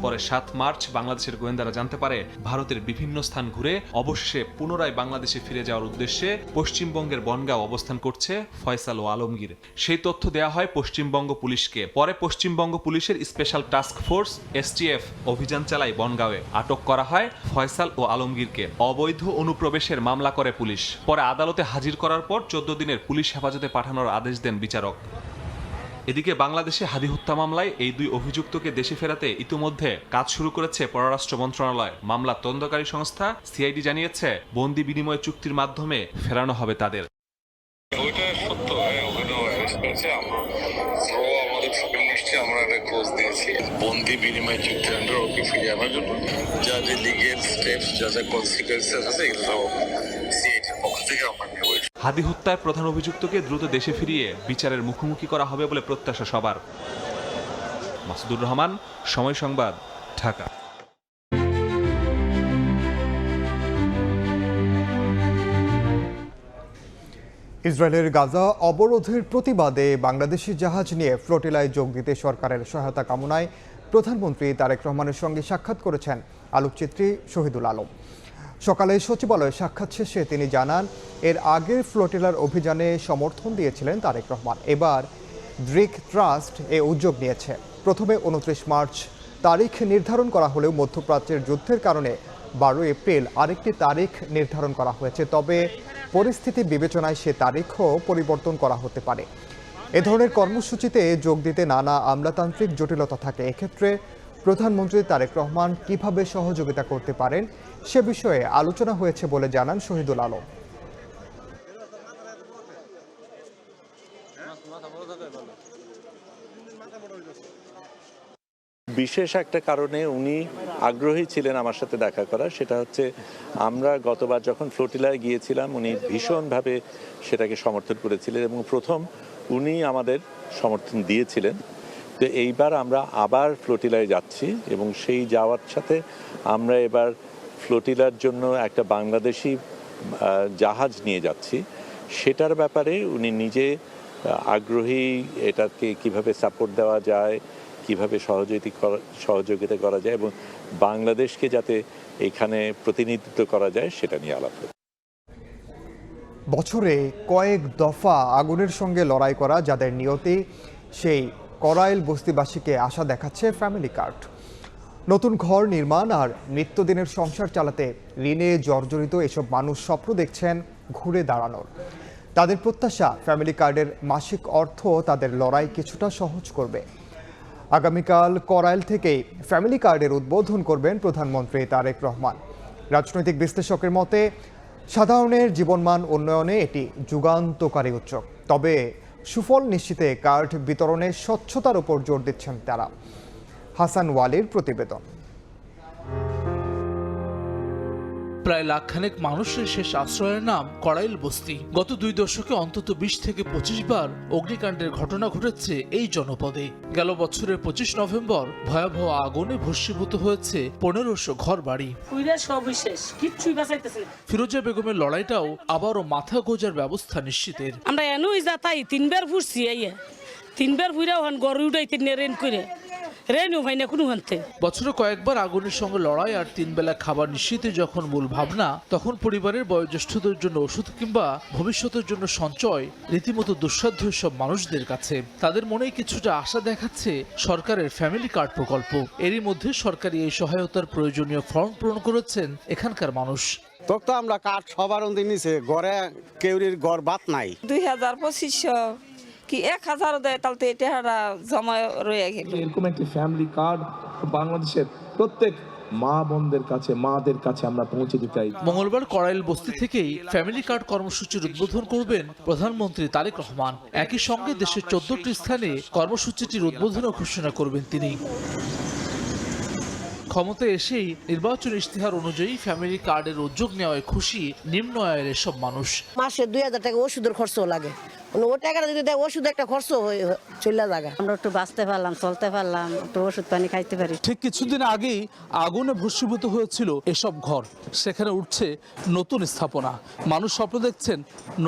Speaker 18: পরে 7 মার্চ বাংলাদেশের গোয়েন্দারা জানতে পারে ভারতের বিভিন্ন স্থান ঘুরে অবশেষে পুনরায় বাংলাদেশে ফিরে যাওয়ার উদ্দেশ্যে পশ্চিমবঙ্গের বনগাঁও অবস্থান করছে ফয়সাল ও আলমগীর। সেই তথ্য দেওয়া হয় পশ্চিমবঙ্গ পুলিশকে। পরে পশ্চিমবঙ্গ পুলিশের স্পেশাল টাস্ক ফোর্স এসটিএফ অভিযান চালায় বনগাঁওয়ে। আটক করা হয় ফয়সাল ও আলমগীরকে। অবৈধ অনুপ্রবেশের মামলা করে পুলিশ। পরে আদালতে হাজির করার পর 14 দিনের পুলিশ হেফাজতে পাঠানোর আদেশ দেন বিচারক। এদিকে বাংলাদেশে হাদি হত্যা মামলায় এই 2 অভিযুক্তকে দেশে ফেরাতে ইতিমধ্যে কাজ শুরু করেছে পররাষ্ট্র মন্ত্রণালয়। মামলা তদন্তকারী সংস্থা সিআইডি জানিয়েছে বন্দি বিনিময় চুক্তির মাধ্যমে ফেরানো হবে তাদের।
Speaker 19: ওইটা সত্য, ওখানে অ্যারেস্ট করেছে। আমাদের সকল নিশ্চয়ই আমরা একটা খোঁজ দিয়েছি বন্দি বিনিময় চুক্তি আন্ডার ওকে ফিরিয়ে আনার জন্য যা যে লিগেল স্টেপস, যা যা কনসিকুয়েন্সেস আছে এগুলো সব সিআইডির পক্ষ থেকে আমরা নেব।
Speaker 18: হাদি হত্যার প্রধান অভিযুক্তকে দ্রুত দেশে ফিরিয়ে বিচারের মুখোমুখি করা হবে বলে প্রত্যাশা সবার। মাসুদুর রহমান, সময় সংবাদ, ঢাকা।
Speaker 1: ইসরায়েলের গাজা অবরোধের প্রতিবাদে বাংলাদেশি জাহাজ নিয়ে ফ্লোটিলায় যোগ দিতে সরকারের সহায়তা কামনায় প্রধানমন্ত্রী তারেক রহমানের সঙ্গে সাক্ষাৎ করেছেন আলোকচিত্রী শহীদুল আলম। সকালে সচিবালয়ে সাক্ষাৎ শেষে তিনি জানান, এর আগে ফ্লোটিলার অভিযানে সমর্থন দিয়েছিলেন তারেক রহমান। এবার ড্রিক ট্রাস্ট এ উদ্যোগ নিয়েছে। প্রথমে 29 মার্চ তারিখ নির্ধারণ করা হলেও মধ্যপ্রাচ্যের যুদ্ধের কারণে 12 এপ্রিল আরেকটি তারিখ নির্ধারণ করা হয়েছে। তবে পরিস্থিতি বিবেচনায় সে তারিখও পরিবর্তন করা হতে পারে। এ ধরনের কর্মসূচিতে যোগ দিতে নানা আমলাতান্ত্রিক জটিলতা থাকে। এক্ষেত্রে প্রধানমন্ত্রী তারেক রহমান কিভাবে সহযোগিতা করতে পারেন সে বিষয়ে আলোচনা হয়েছে বলে জানান শহীদুল আলম।
Speaker 20: বিশেষ একটা কারণে উনি আগ্রহী ছিলেন আমার সাথে দেখা করা, সেটা হচ্ছে আমরা গতবার যখন ফ্লোটিলায় গিয়েছিলাম উনি ভীষণভাবে সেটাকে সমর্থন করেছিলেন এবং প্রথম উনি আমাদের সমর্থন দিয়েছিলেন। তো এইবার আমরা আবার ফ্লোটিলায় যাচ্ছি এবং সেই যাওয়ার সাথে আমরা এবার ফ্লোটিলার জন্য একটা বাংলাদেশি জাহাজ নিয়ে যাচ্ছি। সেটার ব্যাপারে উনি নিজে আগ্রহী, এটাকে কিভাবে সাপোর্ট দেওয়া যায়, কিভাবে সহযোগিতা করা যায় এবং বাংলাদেশকে যাতে এখানে প্রতিনিধিত্ব করা যায় সেটা নিয়ে আলাপ।
Speaker 1: বছরে কয়েক দফা আগুনের সঙ্গে লড়াই করা যাদের নিয়তি, সেই করাইল বস্তিবাসীকে আশা দেখাচ্ছে ফ্যামিলি কার্ড। নতুন ঘর নির্মাণ আর নিত্যদিনের সংসার চালাতে ঋণে জর্জরিত এসব মানুষ স্বপ্ন দেখছেন ঘুরে দাঁড়ানোর। তাদের প্রত্যাশা, ফ্যামিলি কার্ডের মাসিক অর্থ তাদের লড়াই কিছুটা সহজ করবে। আগামীকাল করাইল থেকেই ফ্যামিলি কার্ডের উদ্বোধন করবেন প্রধানমন্ত্রী তারেক রহমান। রাজনৈতিক বিশ্লেষকের মতে সাধারণের জীবনমান উন্নয়নে এটি যুগান্তকারী উদ্যোগ। তবে সুফল নিশ্চিতে কার্ড বিতরণে স্বচ্ছতার উপর জোর দিচ্ছেন তারা। হাসান ওয়ালির প্রতিবেদন।
Speaker 21: প্রায় লাখখানেক মানুষের শেষ আশ্রয়ের নাম করাইল বস্তি। গত 2 দশকে অন্তত 20 থেকে 25 বার অগ্নিকাণ্ডের ঘটনা ঘটেছে এই জনপদে। গেল বছরের 25 নভেম্বর ভয়াবহ আগুনে ভস্মীভূত হয়েছে 1500 ঘর বাড়ি। ফিরোজা বেগমের লড়াইটাও আবারও মাথা গোজার ব্যবস্থা নিশ্চিতের।
Speaker 22: আমরা এনুই যাতাই 3 বার ফুরছি, 3 বার ফুইরা হন গরু উঠাইতে রেন করে
Speaker 21: বছরে কয়েকবার আগুনের সঙ্গে লড়াই আর 3 বেলা খাবার নিশ্চিতে যখন মূল ভাবনা, তখন পরিবারের বয়োজ্যেষ্ঠদের জন্য ওষুধ কিংবা ভবিষ্যতের জন্য সঞ্চয় রীতিমতো দুঃসাধ্য সব মানুষদের কাছে। তাদের মনেই কিছুটা আশা দেখাচ্ছে সরকারের ফ্যামিলি কার্ড প্রকল্প। এরই মধ্যে সরকারি এই সহায়তার প্রয়োজনীয় ফর্ম পূরণ করেছেন এখানকার মানুষ।
Speaker 10: তো আমরা কার্ড সবার নিচে ঘরে কেউরির ঘর বাত নাই।
Speaker 22: 2500 কি 1000 দেয়, তাহলে এটা জমা রয়ে গেল।
Speaker 23: এরকম একটি ফ্যামিলি কার্ড বাংলাদেশের প্রত্যেক মা বোনদের কাছে, মাদের কাছে আমরা পৌঁছে দিতে চাই।
Speaker 21: মঙ্গলবার করাইল বস্তি থেকেই ফ্যামিলি কার্ড কর্মসূচির উদ্বোধন করবেন প্রধানমন্ত্রী তারেক রহমান। একই সঙ্গে দেশের 14টি স্থানে কর্মসূচিটির উদ্বোধনও ঘোষণা করবেন তিনি। ক্ষমতায় এসেই নির্বাচন ইশতেহার অনুযায়ী ফ্যামিলি কার্ডের উদ্যোগ নেওয়ায় খুশি নিম্ন আয়ের এসব মানুষ।
Speaker 7: মাসে 2000 টাকা ওষুধের খরচও লাগে, ও টাকাটা যদি দেয় ওষুধ একটা খরচ চলে জায়গা। আমরা একটু বাঁচতে পারলাম, চলতে পারলাম, একটু ওষুধ পানি খাইতে পারি।
Speaker 21: ঠিক কিছুদিন আগেই আগুনে ভস্মীভূত হয়েছিল এসব ঘর। সেখানে উঠছে নতুন স্থাপনা। মানুষ স্বপ্ন দেখছেন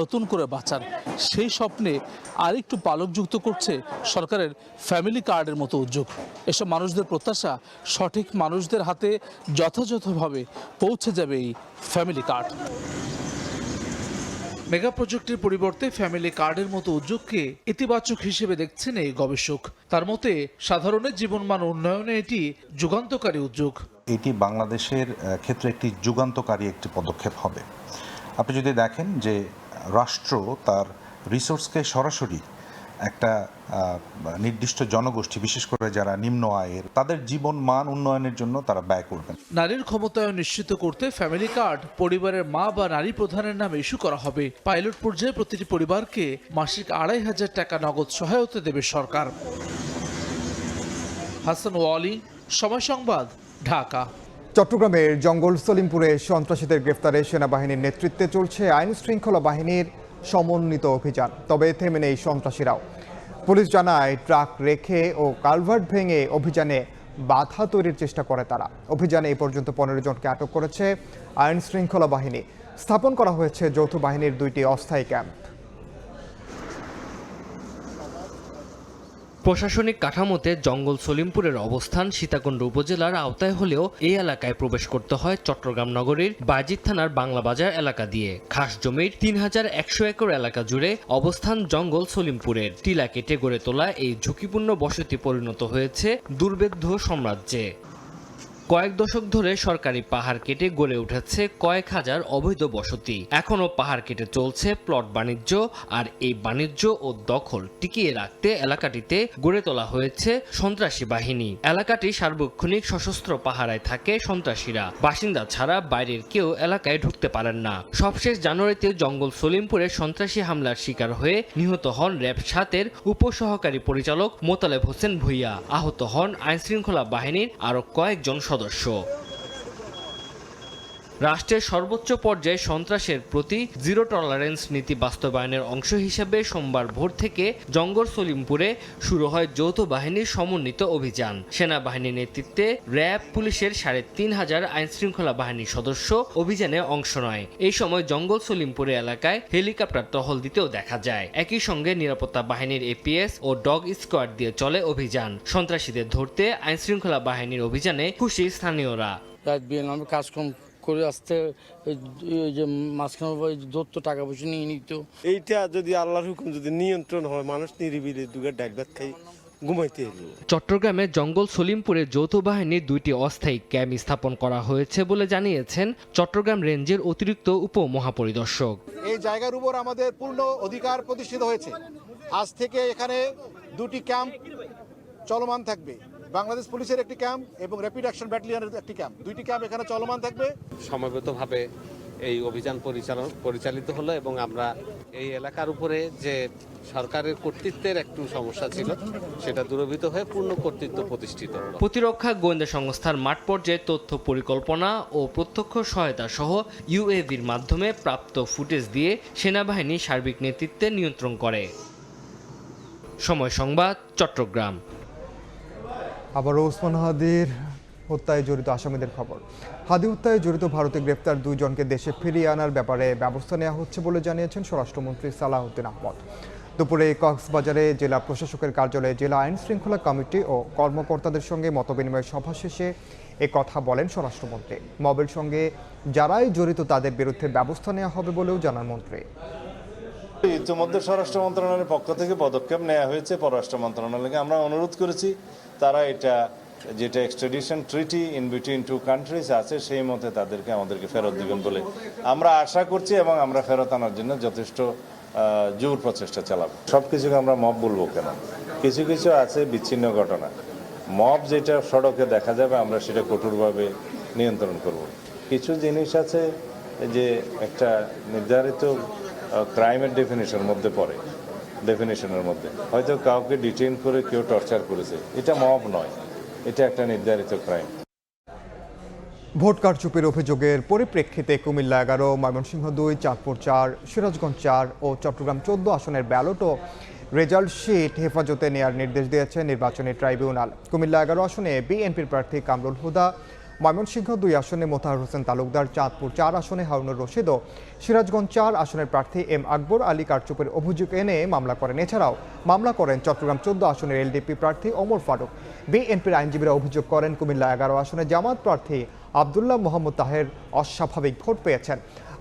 Speaker 21: নতুন করে বাঁচার। সেই স্বপ্নে আরেকটু পালকযুক্ত করছে সরকারের ফ্যামিলি কার্ডের মতো উদ্যোগ। এসব মানুষদের প্রত্যাশা, সঠিক মানুষদের হাতে যথাযথভাবে পৌঁছে যাবে এই ফ্যামিলি কার্ড। মেগা প্রজেক্টের পরিবর্তে ফ্যামিলি কার্ডের মতো উদ্যোগকে ইতিবাচক হিসেবে দেখছেন এই গবেষক। তার মতে সাধারণের জীবনমান উন্নয়নে এটি যুগান্তকারী উদ্যোগ।
Speaker 24: এটি বাংলাদেশের ক্ষেত্রে একটি যুগান্তকারী একটি পদক্ষেপ হবে। আপনি যদি দেখেন যে রাষ্ট্র তার রিসোর্সকে সরাসরি একটা নির্দিষ্ট জনগোষ্ঠী, বিশেষ করে যারা নিম্ন আয়ের, তাদের জীবন মান উন্নয়নের জন্য তারা ব্যয় করবেন।
Speaker 21: নারীর ক্ষমতায়ন নিশ্চিত করতে ফ্যামিলি কার্ড পরিবারের মা বা নারী প্রধানের নামে ইস্যু করা হবে। পাইলট পর্যায়ে প্রতিটি পরিবারকে মাসিক ২৫০০ টাকা নগদ সহায়তা দেবে সরকার। হাসান ওয়ালি, সময় সংবাদ, ঢাকা।
Speaker 1: চট্টগ্রামের জঙ্গল সলিমপুরে সন্ত্রাসীদের গ্রেফতারে সেনাবাহিনীর নেতৃত্বে চলছে আইন শৃঙ্খলা বাহিনীর সমন্বিত অভিযান। তবে থেমে নেই সন্ত্রাসীরাও। পুলিশ জানায় ট্রাক রেখে ও কালভার্ট ভেঙে অভিযানে বাধা তৈরির চেষ্টা করে তারা। অভিযানে এই পর্যন্ত ১৫ জনকে আটক করেছে আইন শৃঙ্খলা বাহিনী। স্থাপন করা হয়েছে যৌথ বাহিনীর ২টি অস্থায়ী ক্যাম্প।
Speaker 2: প্রশাসনিক কাঠামোতে জঙ্গল সলিমপুরের অবস্থান সীতাকুণ্ড উপজেলার আওতায় হলেও এই এলাকায় প্রবেশ করতে হয় চট্টগ্রাম নগরীর বাজিত থানার বাংলা বাজার এলাকা দিয়ে। খাস জমির ৩,১০০ একর এলাকা জুড়ে অবস্থান জঙ্গল সলিমপুরের। টিলা কেটে গড়ে তোলা এই ঝুঁকিপূর্ণ বসতি পরিণত হয়েছে দুর্ভেদ্য সাম্রাজ্যে। কয়েক দশক ধরে সরকারি পাহাড় কেটে গড়ে উঠেছে কয়েক হাজার অবৈধ বসতি। এখনও পাহাড় কেটে চলছে প্লট বাণিজ্য, আর এই বাণিজ্য ও দখল টিকিয়ে রাখতে এলাকাটিতে গড়ে তোলা হয়েছে সন্ত্রাসী বাহিনী। এলাকাটি সার্বক্ষণিক সশস্ত্র পাহারায় থাকে সন্ত্রাসীরা। বাসিন্দা ছাড়া বাইরের কেউ এলাকায় ঢুকতে পারেন না। সবশেষ জানুয়ারিতে জঙ্গল সলিমপুরে সন্ত্রাসী হামলার শিকার হয়ে নিহত হন র্যাব ৭-এর উপসহকারী পরিচালক মোতালেব হোসেন ভূঁইয়া। আহত হন আইনশৃঙ্খলা বাহিনীর আরও কয়েকজন সদস্য। রাষ্ট্রের সর্বোচ্চ পর্যায়ে সন্ত্রাসের প্রতি জিরো টলারেন্স নীতি বাস্তবায়নের অংশ হিসেবে সোমবার ভোর থেকে জঙ্গল সলিমপুরে শুরু হয় যৌথ বাহিনীর সমন্বিত অভিযান। সেনাবাহিনীর নেতৃত্বে র্যাব, পুলিশের ৩৫০০ আইনশৃঙ্খলা বাহিনীর সদস্য অভিযানে অংশ নেয়। এই সময় জঙ্গল সলিমপুরে এলাকায় হেলিকপ্টার টহল দিতেও দেখা যায়। একই সঙ্গে নিরাপত্তা বাহিনীর এপিএস ও ডগ স্কোয়াড দিয়ে চলে অভিযান। সন্ত্রাসীদের ধরতে আইনশৃঙ্খলা বাহিনীর অভিযানে খুশি স্থানীয়রা।
Speaker 10: কাজকর্ম করে আসতে যে মাঝখানে ধরতো, টাকা পয়সা নিয়ে নিত। এইটা যদি আল্লাহর হুকুম যদি নিয়ন্ত্রণ হয়, মানুষ নিরিবিলি দুগার ডাল ভাত খাই ঘুমাইতে এলো।
Speaker 2: চট্টগ্রামে জঙ্গল সলিমপুরে যৌথ বাহিনীর ২টি অস্থায়ী ক্যাম্প স্থাপন করা হয়েছে বলে জানিয়েছেন চট্টগ্রাম রেঞ্জের অতিরিক্ত উপমহাপরিদর্শক।
Speaker 6: এই জায়গার উপর আমাদের পূর্ণ অধিকার প্রতিষ্ঠিত হয়েছে। আজ থেকে এখানে 2টি ক্যাম্প চলমান থাকবে। বাংলাদেশ পুলিশের একটি ক্যাম্প এবং র্যাপিড অ্যাকশন ব্যাটালিয়নের একটি ক্যাম্প, 2টি ক্যাম্প এখানে চলমান থাকবে।
Speaker 3: সমবেতভাবে এই অভিযান পরিচালিত হলো এবং আমরা এই এলাকার উপরে যে সরকারের কর্তৃত্বের একটু সমস্যা ছিল, সেটা দূরীভূত হয়ে পূর্ণ কর্তৃত্ব প্রতিষ্ঠিত হলো।
Speaker 2: প্রতিরক্ষা গোয়েন্দা সংস্থার মাঠ পর্যায়ে তথ্য পরিকল্পনা ও প্রত্যক্ষ সহায়তা সহ ইউএভির মাধ্যমে প্রাপ্ত ফুটেজ দিয়ে সেনাবাহিনী সার্বিক নেতৃত্বে নিয়ন্ত্রণ করে। সময় সংবাদ, চট্টগ্রাম।
Speaker 1: আবারও ওসমান হাদির হত্যায় জড়িত আসামিদের খবর। হাদি হত্যায় জড়িত ভারতে গ্রেপ্তার 2 জনকে দেশে ফিরিয়ে আনার ব্যাপারে ব্যবস্থা নেওয়া হচ্ছে বলে জানিয়েছেন স্বরাষ্ট্রমন্ত্রী সালাহউদ্দিন আহমদ। দুপুরে কক্সবাজারে জেলা প্রশাসকের কার্যালয়ে জেলা আইন শৃঙ্খলা কমিটি ও কর্মকর্তাদের সঙ্গে মতবিনিময় সভা শেষে এ কথা বলেন স্বরাষ্ট্রমন্ত্রী। মবের সঙ্গে যারাই জড়িত তাদের বিরুদ্ধে ব্যবস্থা নেওয়া হবে বলেও জানান মন্ত্রী।
Speaker 8: ইতিমধ্যে স্বরাষ্ট্র মন্ত্রণালয়ের পক্ষ থেকে পদক্ষেপ নেওয়া হয়েছে। পররাষ্ট্র মন্ত্রণালয়কে আমরা অনুরোধ করেছি তারা এটা যেটা extradition treaty in between 2 countries আছে সেই মতে তাদেরকে আমাদেরকে ফেরত দিবেন বলে আমরা আশা করছি এবং আমরা ফেরত আনার জন্য যথেষ্ট জোর প্রচেষ্টা চালাবো। সব কিছুকে আমরা মব বলবো কেন, কিছু কিছু আছে বিচ্ছিন্ন ঘটনা। মব যেটা সড়কে দেখা যাবে আমরা সেটা কঠোরভাবে নিয়ন্ত্রণ করব। কিছু জিনিস আছে যে একটা নির্ধারিত ক্রাইমের ডেফিনেশনের মধ্যে পড়ে, ডেফিনেশনের মধ্যে হয়তো কাউকে ডিটেইন করে কেউ টর্চার করেছে, এটা মব নয়, এটা একটা নির্ধারিত ক্রাইম।
Speaker 1: ভোট কারচুপির অভিযোগের পরিপ্রেক্ষিতে কুমিল্লা 11, ময়মনসিংহ 2, চাঁদপুর 4, সিরাজগঞ্জ 4 ও চট্টগ্রাম 14 আসনের ব্যালট ও রেজাল্ট শিট হেফাজতে নেওয়ার নির্দেশ দিয়েছে নির্বাচনী ট্রাইব্যুনাল। কুমিল্লা 11 আসনে বিএনপির প্রার্থী কামরুল হুদা, ময়মনসিংহ 2 আসনে মোতাহার হোসেন তালুকদার, চাঁদপুর 4 আসনে হারুনুর রশিদ ও সিরাজগঞ্জ 4 আসনের প্রার্থী এম আকবর আলী কারচুপির অভিযোগ এনে মামলা করেন। এছাড়াও মামলা করেন চট্টগ্রাম 14 আসনের এলডিপি প্রার্থী ওমর ফারুক। বিএনপির আইনজীবীরা অভিযোগ করেন কুমিল্লা 11 আসনে জামাত প্রার্থী আবদুল্লাহ মোহাম্মদ তাহের অস্বাভাবিক ভোট পেয়েছেন।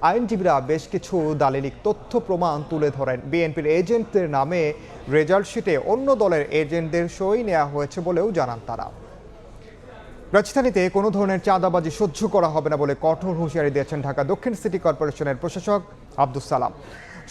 Speaker 1: আইনজীবীরা বেশ কিছু দালিলিক তথ্য প্রমাণ তুলে ধরেন। বিএনপির এজেন্টদের নামে রেজাল্ট শিটে অন্য দলের এজেন্টদের সই নেওয়া হয়েছে বলেও জানান তারা। রাজধানীতে কোনো ধরনের চাঁদাবাজি সহ্য করা হবে না বলে কঠোর হুঁশিয়ারি দিয়েছেন ঢাকা দক্ষিণ সিটি কর্পোরেশনের প্রশাসক আব্দুস সালাম।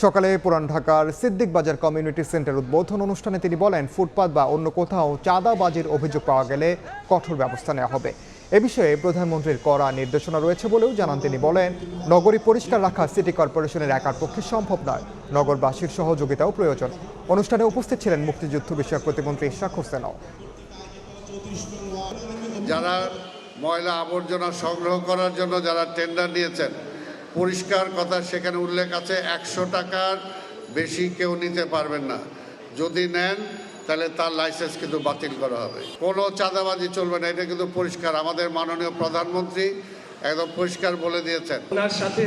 Speaker 1: সকালে পুরান ঢাকার সিদ্দিক বাজার কমিউনিটি সেন্টার উদ্বোধন অনুষ্ঠানে তিনি বলেন, ফুটপাত বা অন্য কোথাও চাঁদাবাজির অভিযোগ পাওয়া গেলে কঠোর ব্যবস্থা নেওয়া হবে। এ বিষয়ে প্রধানমন্ত্রীর কড়া নির্দেশনা রয়েছে বলেও জানান তিনি। বলেন, নগরী পরিষ্কার রাখা সিটি কর্পোরেশনের একার পক্ষে সম্ভব নয়, নগরবাসীর সহযোগিতাও প্রয়োজন। অনুষ্ঠানে উপস্থিত ছিলেন মুক্তিযুদ্ধ বিষয়ক প্রতিমন্ত্রী ইশরাক হোসেনও।
Speaker 4: যারা ময়লা আবর্জনা সংগ্রহ করার জন্য যারা টেন্ডার নিয়েছেন, পরিষ্কার কথা সেখানে উল্লেখ আছে 100 টাকার বেশি কেউ নিতে পারবেন না। যদি নেন তাহলে তার লাইসেন্স কিন্তু বাতিল করা হবে। কোনো চাঁদাবাজি চলবে না, এটা কিন্তু পরিষ্কার। আমাদের মাননীয় প্রধানমন্ত্রী একদম পরিষ্কার বলে দিয়েছেন।
Speaker 5: ওনার সাথে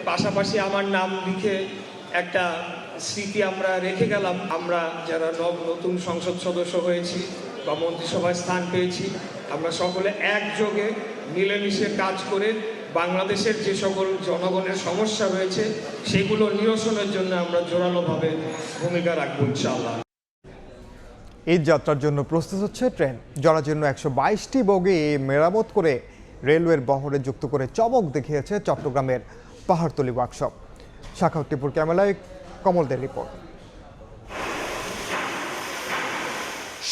Speaker 5: পাশাপাশি আমার নাম লিখে একটা স্মৃতি আমরা রেখে গেলাম। আমরা যারা নতুন সংসদ সদস্য হয়েছি বা মন্ত্রিসভায় স্থান পেয়েছি, আমরা সকলে একযোগে মিলেমিশে কাজ করে বাংলাদেশের যে সকল জনগণের সমস্যা রয়েছে সেগুলো নিরসনের জন্য আমরা জোরালোভাবে ভূমিকা রাখবো ইনশাআল্লাহ।
Speaker 1: ঈদ যাত্রার জন্য প্রস্তুত হচ্ছে ট্রেন। জরাজীর্ণ 122টি বগি মেরামত করে রেলওয়ের বহরে যুক্ত করে চমক দেখিয়েছে চট্টগ্রামের পাহাড়তলী ওয়ার্কশপ। শাখাউদ্দিপুর ক্যামেরায় কমলদের রিপোর্ট।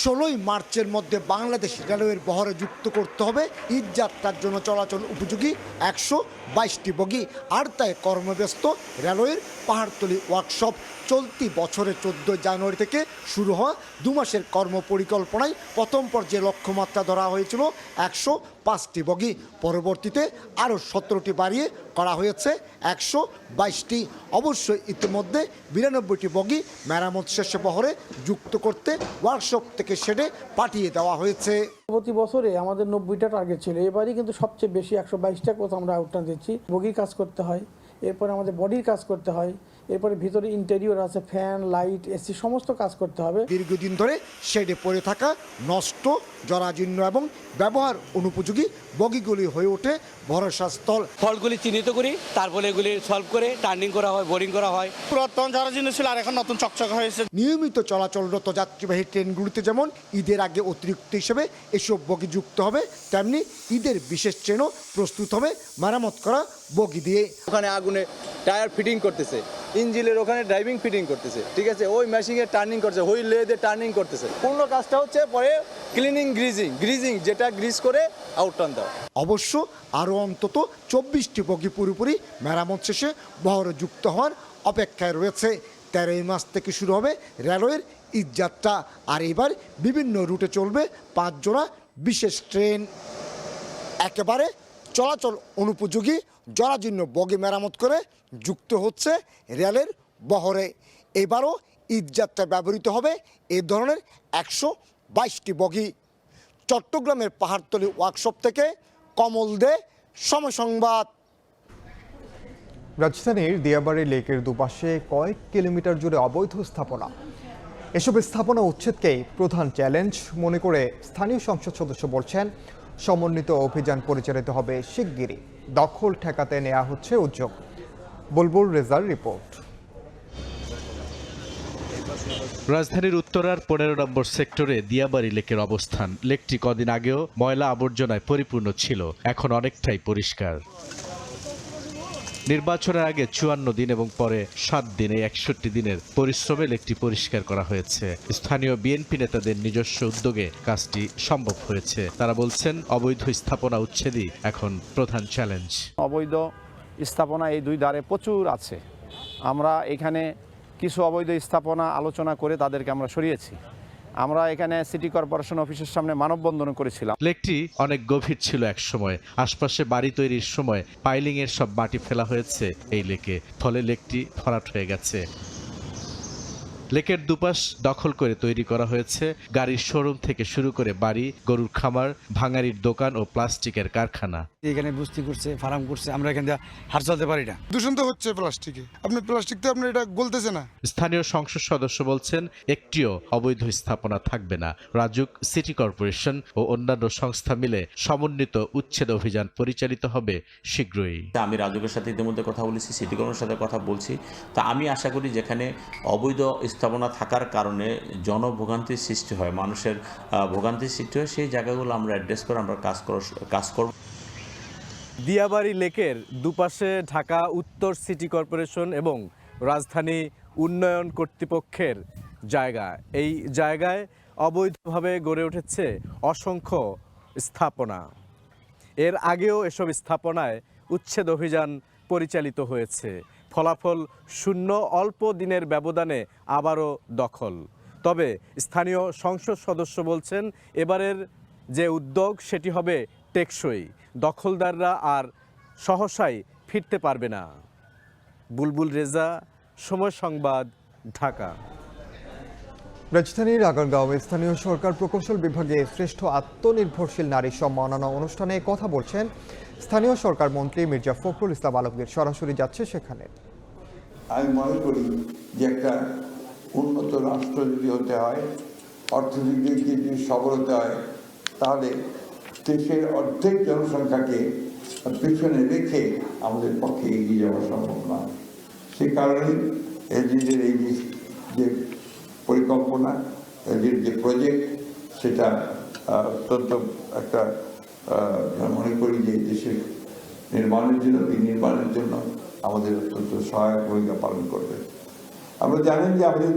Speaker 9: 16 মার্চের মধ্যে বাংলাদেশ রেলওয়ের বহরে যুক্ত করতে হবে ঈদ যাত্রার জন্য চলাচল উপযোগী 122টি বগি। আর তাই কর্মব্যস্ত রেলওয়ের পাহাড়তলী ওয়ার্কশপ। চলতি বছরের 14 জানুয়ারি থেকে শুরু হওয়া 2 মাসের কর্মপরিকল্পনায় প্রথম পর্যায়ে লক্ষ্যমাত্রা ধরা হয়েছিল 105টি বগি। পরবর্তীতে আরও 17টি বাড়িয়ে করা হয়েছে 122টি। অবশ্যই ইতিমধ্যে 92টি বগি মেরামত শেষে বহরে যুক্ত করতে ওয়ার্কশপ থেকে শেডে পাঠিয়ে দেওয়া হয়েছে।
Speaker 12: প্রতি বছরে আমাদের 90টা টার্গেট ছিল, এবারই কিন্তু সবচেয়ে বেশি 122টা কথা আমরা আউটটার্ন দিচ্ছি। বগির কাজ করতে হয়, এরপরে আমাদের বডির কাজ করতে হয়, এরপরে ভিতরে ইন্টেরিয়র আছে, ফ্যান, লাইট, এসি সমস্ত কাজ করতে হবে।
Speaker 9: দীর্ঘদিন ধরে শেডে পড়ে থাকা নষ্ট, জরাজীর্ণ এবং ব্যবহার অনুপযোগী বগিগুলি হয়ে ওঠে ভরসা স্থল।
Speaker 25: ফলগুলি চিহ্নিত করি, তারপরে এগুলি সলভ করে টার্নিং করা হয়, বোরিং করা হয়।
Speaker 9: পুরাতন জরাজীর্ণ ছিল আর এখন নতুন চকচক হয়েছে। নিয়মিত চলাচলরত যাত্রীবাহী ট্রেনগুলিতে যেমন ঈদের আগে অতিরিক্ত হিসেবে এসব বগি যুক্ত হবে, তেমনি ঈদের বিশেষ ট্রেনও প্রস্তুত হবে মেরামত করা বগি দিয়ে।
Speaker 26: ওখানে আগুনে টায়ার ফিটিং করতেছে, ইঞ্জিনের ওখানে ড্রাইভিং ফিটিং করতেছে, ঠিক আছে, ওই মেশিনে টার্নিং করছে, ওই লেদে টার্নিং করতেছে। পূর্ণ কাজটা হচ্ছে পরে ক্লিনিং, গ্রিজিং যেটা গ্রিজ করে আউটটার্ন দেওয়া।
Speaker 9: অবশ্য আরও অন্তত 24টি বগি পুরোপুরি মেরামত শেষে বহরে যুক্ত হওয়ার অপেক্ষায় রয়েছে। 13 মাস থেকে শুরু হবে রেলওয়ের ঈদযাত্রা। আর এবার বিভিন্ন রুটে চলবে 5 জোড়া বিশেষ ট্রেন। একেবারে চলাচল অনুপযোগী জরাজীর্ণ বগি মেরামত করে যুক্ত হচ্ছে রেলের বহরে। এবারও ঈদযাত্রায় ব্যবহৃত হবে এ ধরনের 122টি বগি। চট্টগ্রামের পাহাড়তলী ওয়ার্কশপ থেকে কমল দে, সময় সংবাদ।
Speaker 1: রাজধানীর দিয়াবাড়ি লেকের দুপাশে কয়েক কিলোমিটার জুড়ে অবৈধ স্থাপনা। এসব স্থাপনা উচ্ছেদকেই প্রধান চ্যালেঞ্জ মনে করে স্থানীয় সংসদ সদস্য বলছেন, সমন্বিত অভিযান পরিচালিত হবে শিগগিরই। দখল ঠেকাতে নেওয়া হচ্ছে উদ্যোগ। বুলবুল রেজার রিপোর্ট।
Speaker 15: রাজধানীর উত্তরার 15 নম্বর সেক্টরে দিয়াবাড়ি লেকের অবস্থান। লেকটি কদিন আগেও ময়লা আবর্জনায় পরিপূর্ণ ছিল, এখন অনেকটাই পরিষ্কার। নির্বাচনের আগে 54 দিন এবং পরে 7 দিনে 61 দিনের পরিশ্রমে লেকটি পরিষ্কার করা হয়েছে। স্থানীয় বিএনপি নেতাদের নিজস্ব উদ্যোগে কাজটি সম্ভব হয়েছে। তারা বলছেন, অবৈধ স্থাপনা উচ্ছেদই এখন প্রধান চ্যালেঞ্জ।
Speaker 27: অবৈধ স্থাপনা এই দুই ধারে প্রচুর আছে। আমরা এখানে কিছু অবৈধ স্থাপনা আলোচনা করে তাদেরকে আমরা সরিয়েছি। আমরা এখানে সিটি কর্পোরেশন অফিসের সামনে মানববন্ধন করেছিলাম।
Speaker 15: লেকটি অনেক গভীর ছিল এক সময়। আশপাশে বাড়ি তৈরির সময় পাইলিং এর সব মাটি ফেলা হয়েছে এই লেকে, ফলে লেকটি ভরাট হয়ে গেছে। লেকের দুপাশ দখল করে তৈরি করা হয়েছে গাড়ির শোরুম থেকে শুরু করে বাড়ি, গরুর খামার, ভাঙারির দোকান ও প্লাস্টিকের কারখানা।
Speaker 28: এখানে বস্তি করছে, ফার্ম করছে, আমরা এখানে হার চলতে পারি না।
Speaker 29: দূষণ তো হচ্ছে প্লাস্টিকে, আপনি প্লাস্টিক তো আপনার এটা গলতেছে না।
Speaker 15: স্থানীয় সংসদ সদস্য বলছেন, একটিও অবৈধ স্থাপনা থাকবে না। রাজুক, সিটি কর্পোরেশন ও অন্যান্য সংস্থা মিলে সমন্বিত উচ্ছেদ অভিযান পরিচালিত হবে শীঘ্রই।
Speaker 30: আমি রাজুকের সাথে ইতিমধ্যে কথা বলেছি, সিটি কর্পোরেশনের সাথে কথা বলছি। তা আমি আশা করি যেখানে অবৈধ স্থাপনা থাকার কারণে জনভোগান্তির সৃষ্টি হয়, মানুষের ভোগান্তির সৃষ্টি হয়, সেই জায়গাগুলো আমরা অ্যাড্রেস করে আমরা কাজ করব।
Speaker 27: দিয়াবাড়ি লেকের দুপাশে ঢাকা উত্তর সিটি কর্পোরেশন এবং রাজধানী উন্নয়ন কর্তৃপক্ষের জায়গা। এই জায়গায় অবৈধভাবে গড়ে উঠেছে অসংখ্য স্থাপনা। এর আগেও এসব স্থাপনায় উচ্ছেদ অভিযান পরিচালিত হয়েছে। ফলাফল শূন্য, অল্প দিনের ব্যবধানে আবারও দখল। তবে স্থানীয় সংসদ সদস্য বলছেন এবারের যে উদ্যোগ সেটি হবে টেকসই, দখলদাররা আর সহসাই ফিরতে পারবে না। বুলবুল রেজা, সময় সংবাদ, ঢাকা।
Speaker 1: রাজধানীর আগারগাঁওয়ে স্থানীয় সরকার প্রকৌশল বিভাগে শ্রেষ্ঠ আত্মনির্ভরশীল নারী সম্মাননা অনুষ্ঠানে কথা বলছেন স্থানীয় সরকার মন্ত্রী মির্জা ফখরুল ইসলাম আলমগীর। সরাসরি যাচ্ছে সেখানে।
Speaker 11: আমি মনে করি যে একটা উন্নত রাষ্ট্র যদি হতে হয়, অর্থনৈতিক দিক দিয়ে যদি সবল হতে হয়, তাহলে দেশের অর্ধেক জনসংখ্যাকে পিছনে রেখে আমাদের পক্ষে এগিয়ে যাওয়া সম্ভব না। সে কারণে এলজিডির এই যে পরিকল্পনা, এলজিডির যে প্রজেক্ট, সেটা অত্যন্ত একটা মনে করি যে দেশের নির্মাণের জন্য, বিনির্মাণের জন্য আমাদের অত্যন্ত সহায়ক ভূমিকা পালন করবে। আমরা জানেন যে আমাদের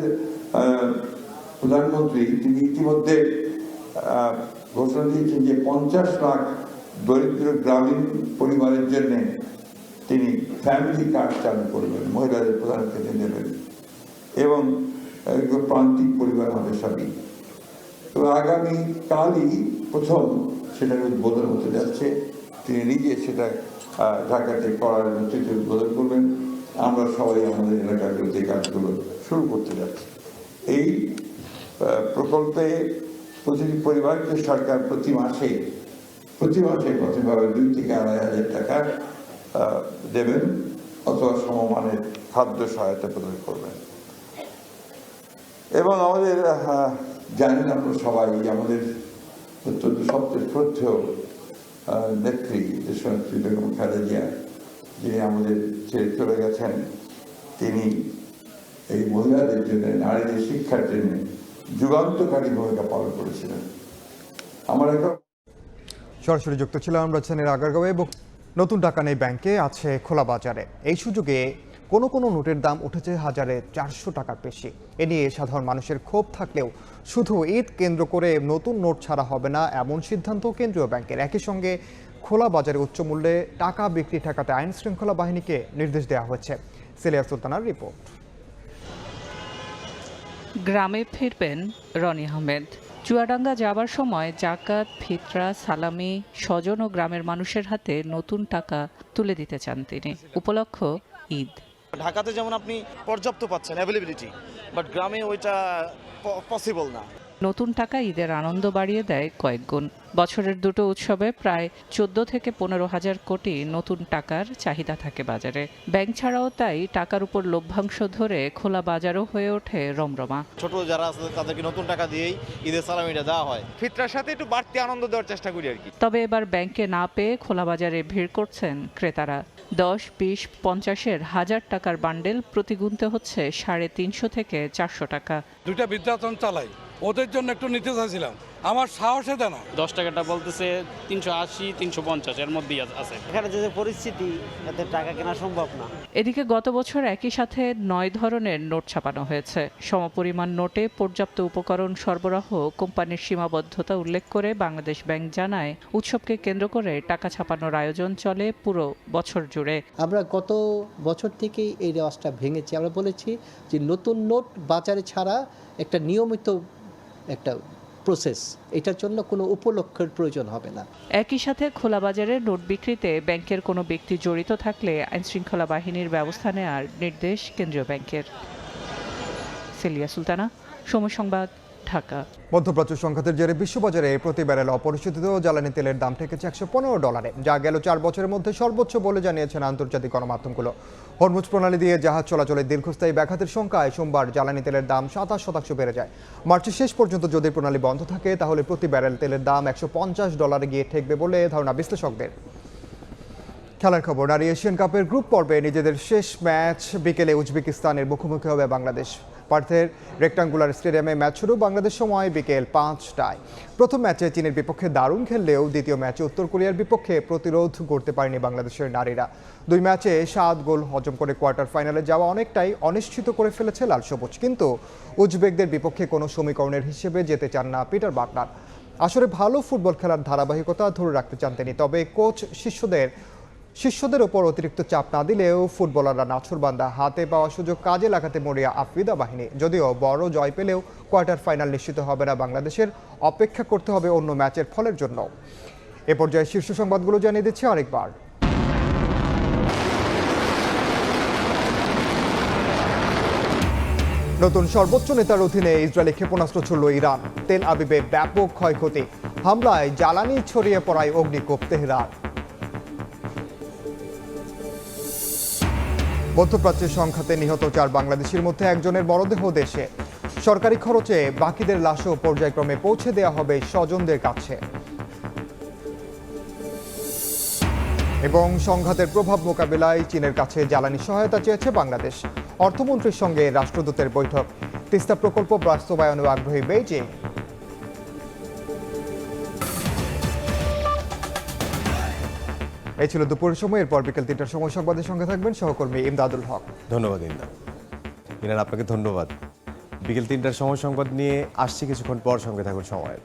Speaker 11: প্রধানমন্ত্রী তিনি ইতিমধ্যে ঘোষণা দিয়েছেন যে 50 লাখ দরিদ্র গ্রামীণ পরিবারের জন্য তিনি ফ্যামিলি কার্ড চালু করবেন, মহিলাদের প্রধান ক্ষেত্রে নেবেন, এবং প্রান্তিক পরিবার হবে সবই। তো আগামী কালই প্রথম সেটার উদ্বোধন হতে যাচ্ছে। তিনি নিজে সেটা ঢাকাতে করার নেতৃত্বে উদ্বোধন করবেন। আমরা সবাই আমাদের এলাকাগুলোতে কাজগুলো শুরু করতে যাচ্ছি। এই প্রকল্পে প্রতিটি পরিবারকে সরকার প্রতি মাসে প্রতিভাবে 2 থেকে 2.5 হাজার টাকা দেবেন, অথবা সমমানের খাদ্য সহায়তা প্রদান করবেন। এবং আমাদের জানেন আপনারা সবাই, আমাদের অত্যন্ত সবচেয়ে শ্রদ্ধেয় নেত্রী দেশনেত্রী বেগম খালেদা জিয়া, যিনি আমাদের ছেড়ে চলে গেছেন, তিনি এই মহিলাদের জন্য, নারীদের শিক্ষার জন্য যুগান্তকারী ভূমিকা পালন করেছিলেন। আমার একটা
Speaker 1: সরাসরি যুক্ত ছিলাম রাজধানীর আগারগাঁওয়ে। নতুন টাকা নেই ব্যাংকে, আছে খোলা বাজারে। এই সুযোগে কোনো কোনো নোটের দাম উঠেছে 1400 টাকার বেশি। এ নিয়ে সাধারণ মানুষের ক্ষোভ থাকলেও শুধু ঈদ কেন্দ্র করে নতুন নোট ছাড়া হবে না, এমন সিদ্ধান্ত কেন্দ্রীয় ব্যাংকের। একই সঙ্গে খোলা বাজারে উচ্চ মূল্যে টাকা বিক্রি ঠেকাতে আইন শৃঙ্খলা বাহিনীকে নির্দেশ দেওয়া হয়েছে। সেলিয়া সুলতানার রিপোর্ট।
Speaker 13: গ্রামে ফিরবেন রনি আহমেদ। চুয়াডাঙ্গা যাবার সময় জাকাত, ফিতরা, সালামি, স্বজন ও গ্রামের মানুষের হাতে নতুন টাকা তুলে দিতে চান তিনি। উপলক্ষ ঈদ।
Speaker 14: ঢাকাতে যেমন আপনি পর্যাপ্ত পাচ্ছেন অ্যাভেলেবিলিটি, বাট গ্রামে ওইটা পসিবল না।
Speaker 13: নতুন টাকা ঈদের আনন্দ বাড়িয়ে দেয় কয়েক গুণ। বছরের দুটো উৎসবে প্রায় 14 থেকে 15 হাজার কোটি নতুন টাকার চাহিদা থাকে বাজারে। ব্যাংক ছাড়াও তাই টাকার উপর লভ্যাংশ ধরে খোলা বাজারও হয়ে ওঠে রমরমা।
Speaker 14: ছোট যারা আছে তাদেরকে নতুন টাকা দিয়েই ঈদের সালামিটা দেওয়া হয়। ফিতরার সাথে একটু বাড়তি আনন্দ দেওয়ার চেষ্টা করি আর কি।
Speaker 13: তবে এবার ব্যাংকে না পেয়ে খোলা বাজারে ভিড় করছেন ক্রেতারা। 10, 20, 50-এর 1000 টাকার বান্ডেল প্রতি গুনতে হচ্ছে 350 থেকে 400 টাকা।
Speaker 16: দুইটা বিদ্যাতন চালাই, ওদের জন্য একটু নিতে চাইছিলাম, আমার সাহসে দেয় না।
Speaker 17: 10 টাকাটা বলতেছে 380, 350 এর মধ্যেই আছে।
Speaker 18: এখানে যে পরিস্থিতি, এতে টাকা কেনা সম্ভব না।
Speaker 13: এদিকে গত বছর একই সাথে 9 ধরনের নোট ছাপানো হয়েছে। সমপরিমাণ নোটে পর্যাপ্ত উপকরণ সরবরাহ কোম্পানির সীমাবদ্ধতা উল্লেখ করে বাংলাদেশ ব্যাংক জানায়, উৎসবকে কেন্দ্র করে টাকা ছাপানোর আয়োজন চলে পুরো বছর জুড়ে।
Speaker 19: আমরা গত বছর থেকেই এই রেওয়াজটা ভেঙেছি। আমরা বলেছি যে নতুন নোট বাজারে ছাড়া একটা নিয়মিত একটা প্রসেস, এটার জন্য কোনো উপলক্ষের প্রয়োজন হবে না।
Speaker 13: একই সাথে খোলা বাজারে নোট বিক্রিতে ব্যাংকের কোনো ব্যক্তি জড়িত থাকলে আইনশৃঙ্খলা বাহিনীর ব্যবস্থা নেওয়ার নির্দেশ কেন্দ্রীয় ব্যাংকের। সেলিয়া সুলতানা, সময় সংবাদ, ঢাকা।
Speaker 1: মধ্যপ্রাচ্য সংঘাতের জেরে বিশ্ববাজারে প্রতি ব্যারেল অপরিশোধিত জ্বালানি তেলের দাম ঠেকেছে $115, যা গেল 4 বছরের মধ্যে সর্বোচ্চ বলে জানিয়েছেন আন্তর্জাতিক গণমাধ্যমগুলো। হরমুজ প্রণালী দিয়ে জাহাজ চলাচলের দীর্ঘস্থায়ী ব্যাঘাতের সংখ্যায় সোমবার জ্বালানি তেলের দাম 27% বেড়ে যায়। মার্চের শেষ পর্যন্ত যদি প্রণালী বন্ধ থাকে, তাহলে প্রতি ব্যারেল তেলের দাম $150 গিয়ে ঠেকবে বলে ধারণা বিশ্লেষকদের। খেলার খবর। নারী এশিয়ান কাপের গ্রুপ পর্বে নিজেদের শেষ ম্যাচ বিকেলে উজবেকিস্তানের মুখোমুখি হবে বাংলাদেশ। পার্থের রেক্টাঙ্গুলার স্টেডিয়ামে ম্যাচ শুরু বাংলাদেশ সময় বিকেল 5টায়। প্রথম ম্যাচে চীনের বিপক্ষে দারুণ খেললেও দ্বিতীয় ম্যাচে উত্তর কোরিয়ার বিপক্ষে প্রতিরোধ গড়তে পারেনি বাংলাদেশের নারীরা। 2 ম্যাচে 7 গোল হজম করে কোয়ার্টার ফাইনালে যাওয়া অনেকটাই অনিশ্চিত করে ফেলেছে লাল সবুজ। কিন্তু উজবেকদের বিপক্ষে কোনো সমীকরণের হিসেবে যেতে চান না পিটার বাটলার। আসলে ভালো ফুটবল খেলার ধারাবাহিকতা ধরে রাখতে চান তিনি। তবে কোচ শিষ্যদের ওপর অতিরিক্ত চাপ না দিলেও ফুটবলাররা নাছোড়বান্দা হাতে পাওয়া সুযোগ কাজে লাগাতে মরিয়া আফ্রিদা বাহিনী। যদিও বড় জয় পেলেও কোয়ার্টার ফাইনাল নিশ্চিত হবে না বাংলাদেশের, অপেক্ষা করতে হবে অন্য ম্যাচের ফলের জন্য। এ পর্যায়ে শীর্ষ সংবাদগুলো জানিয়ে দিচ্ছে আরেকবার। নতুন সর্বোচ্চ নেতার অধীনে ইসরায়েলি ক্ষেপণাস্ত্র ছুড়ল ইরান। তেল আবিবে ব্যাপক ক্ষয়ক্ষতি, হামলায় জ্বালানি ছড়িয়ে পড়ায় অগ্নিকোপ তেহরান। মধ্যপ্রাচ্যের সংঘাতে নিহত 4 বাংলাদেশির মধ্যে একজনের মরদেহ দেশে। সরকারি খরচে বাকিদের লাশও পর্যায়ক্রমে পৌঁছে দেওয়া হবে স্বজনদের কাছে। এবং সংঘাতের প্রভাব মোকাবিলায় চীনের কাছে জ্বালানি সহায়তা চেয়েছে বাংলাদেশ। অর্থমন্ত্রীর সঙ্গে রাষ্ট্রদূতের বৈঠক। তিস্তা প্রকল্প বাস্তবায়নে আগ্রহী বেইজিং। এই ছিল দুপুরের সময়। এরপর বিকেল 3টার সময় সংবাদের সঙ্গে থাকবেন সহকর্মী ইমদাদুল হক।
Speaker 2: ধন্যবাদ ইনান, আপনাকে ধন্যবাদ। বিকেল 3টার সময় সংবাদ নিয়ে আসছি কিছুক্ষণ পর, সঙ্গে থাকুন সময়ের।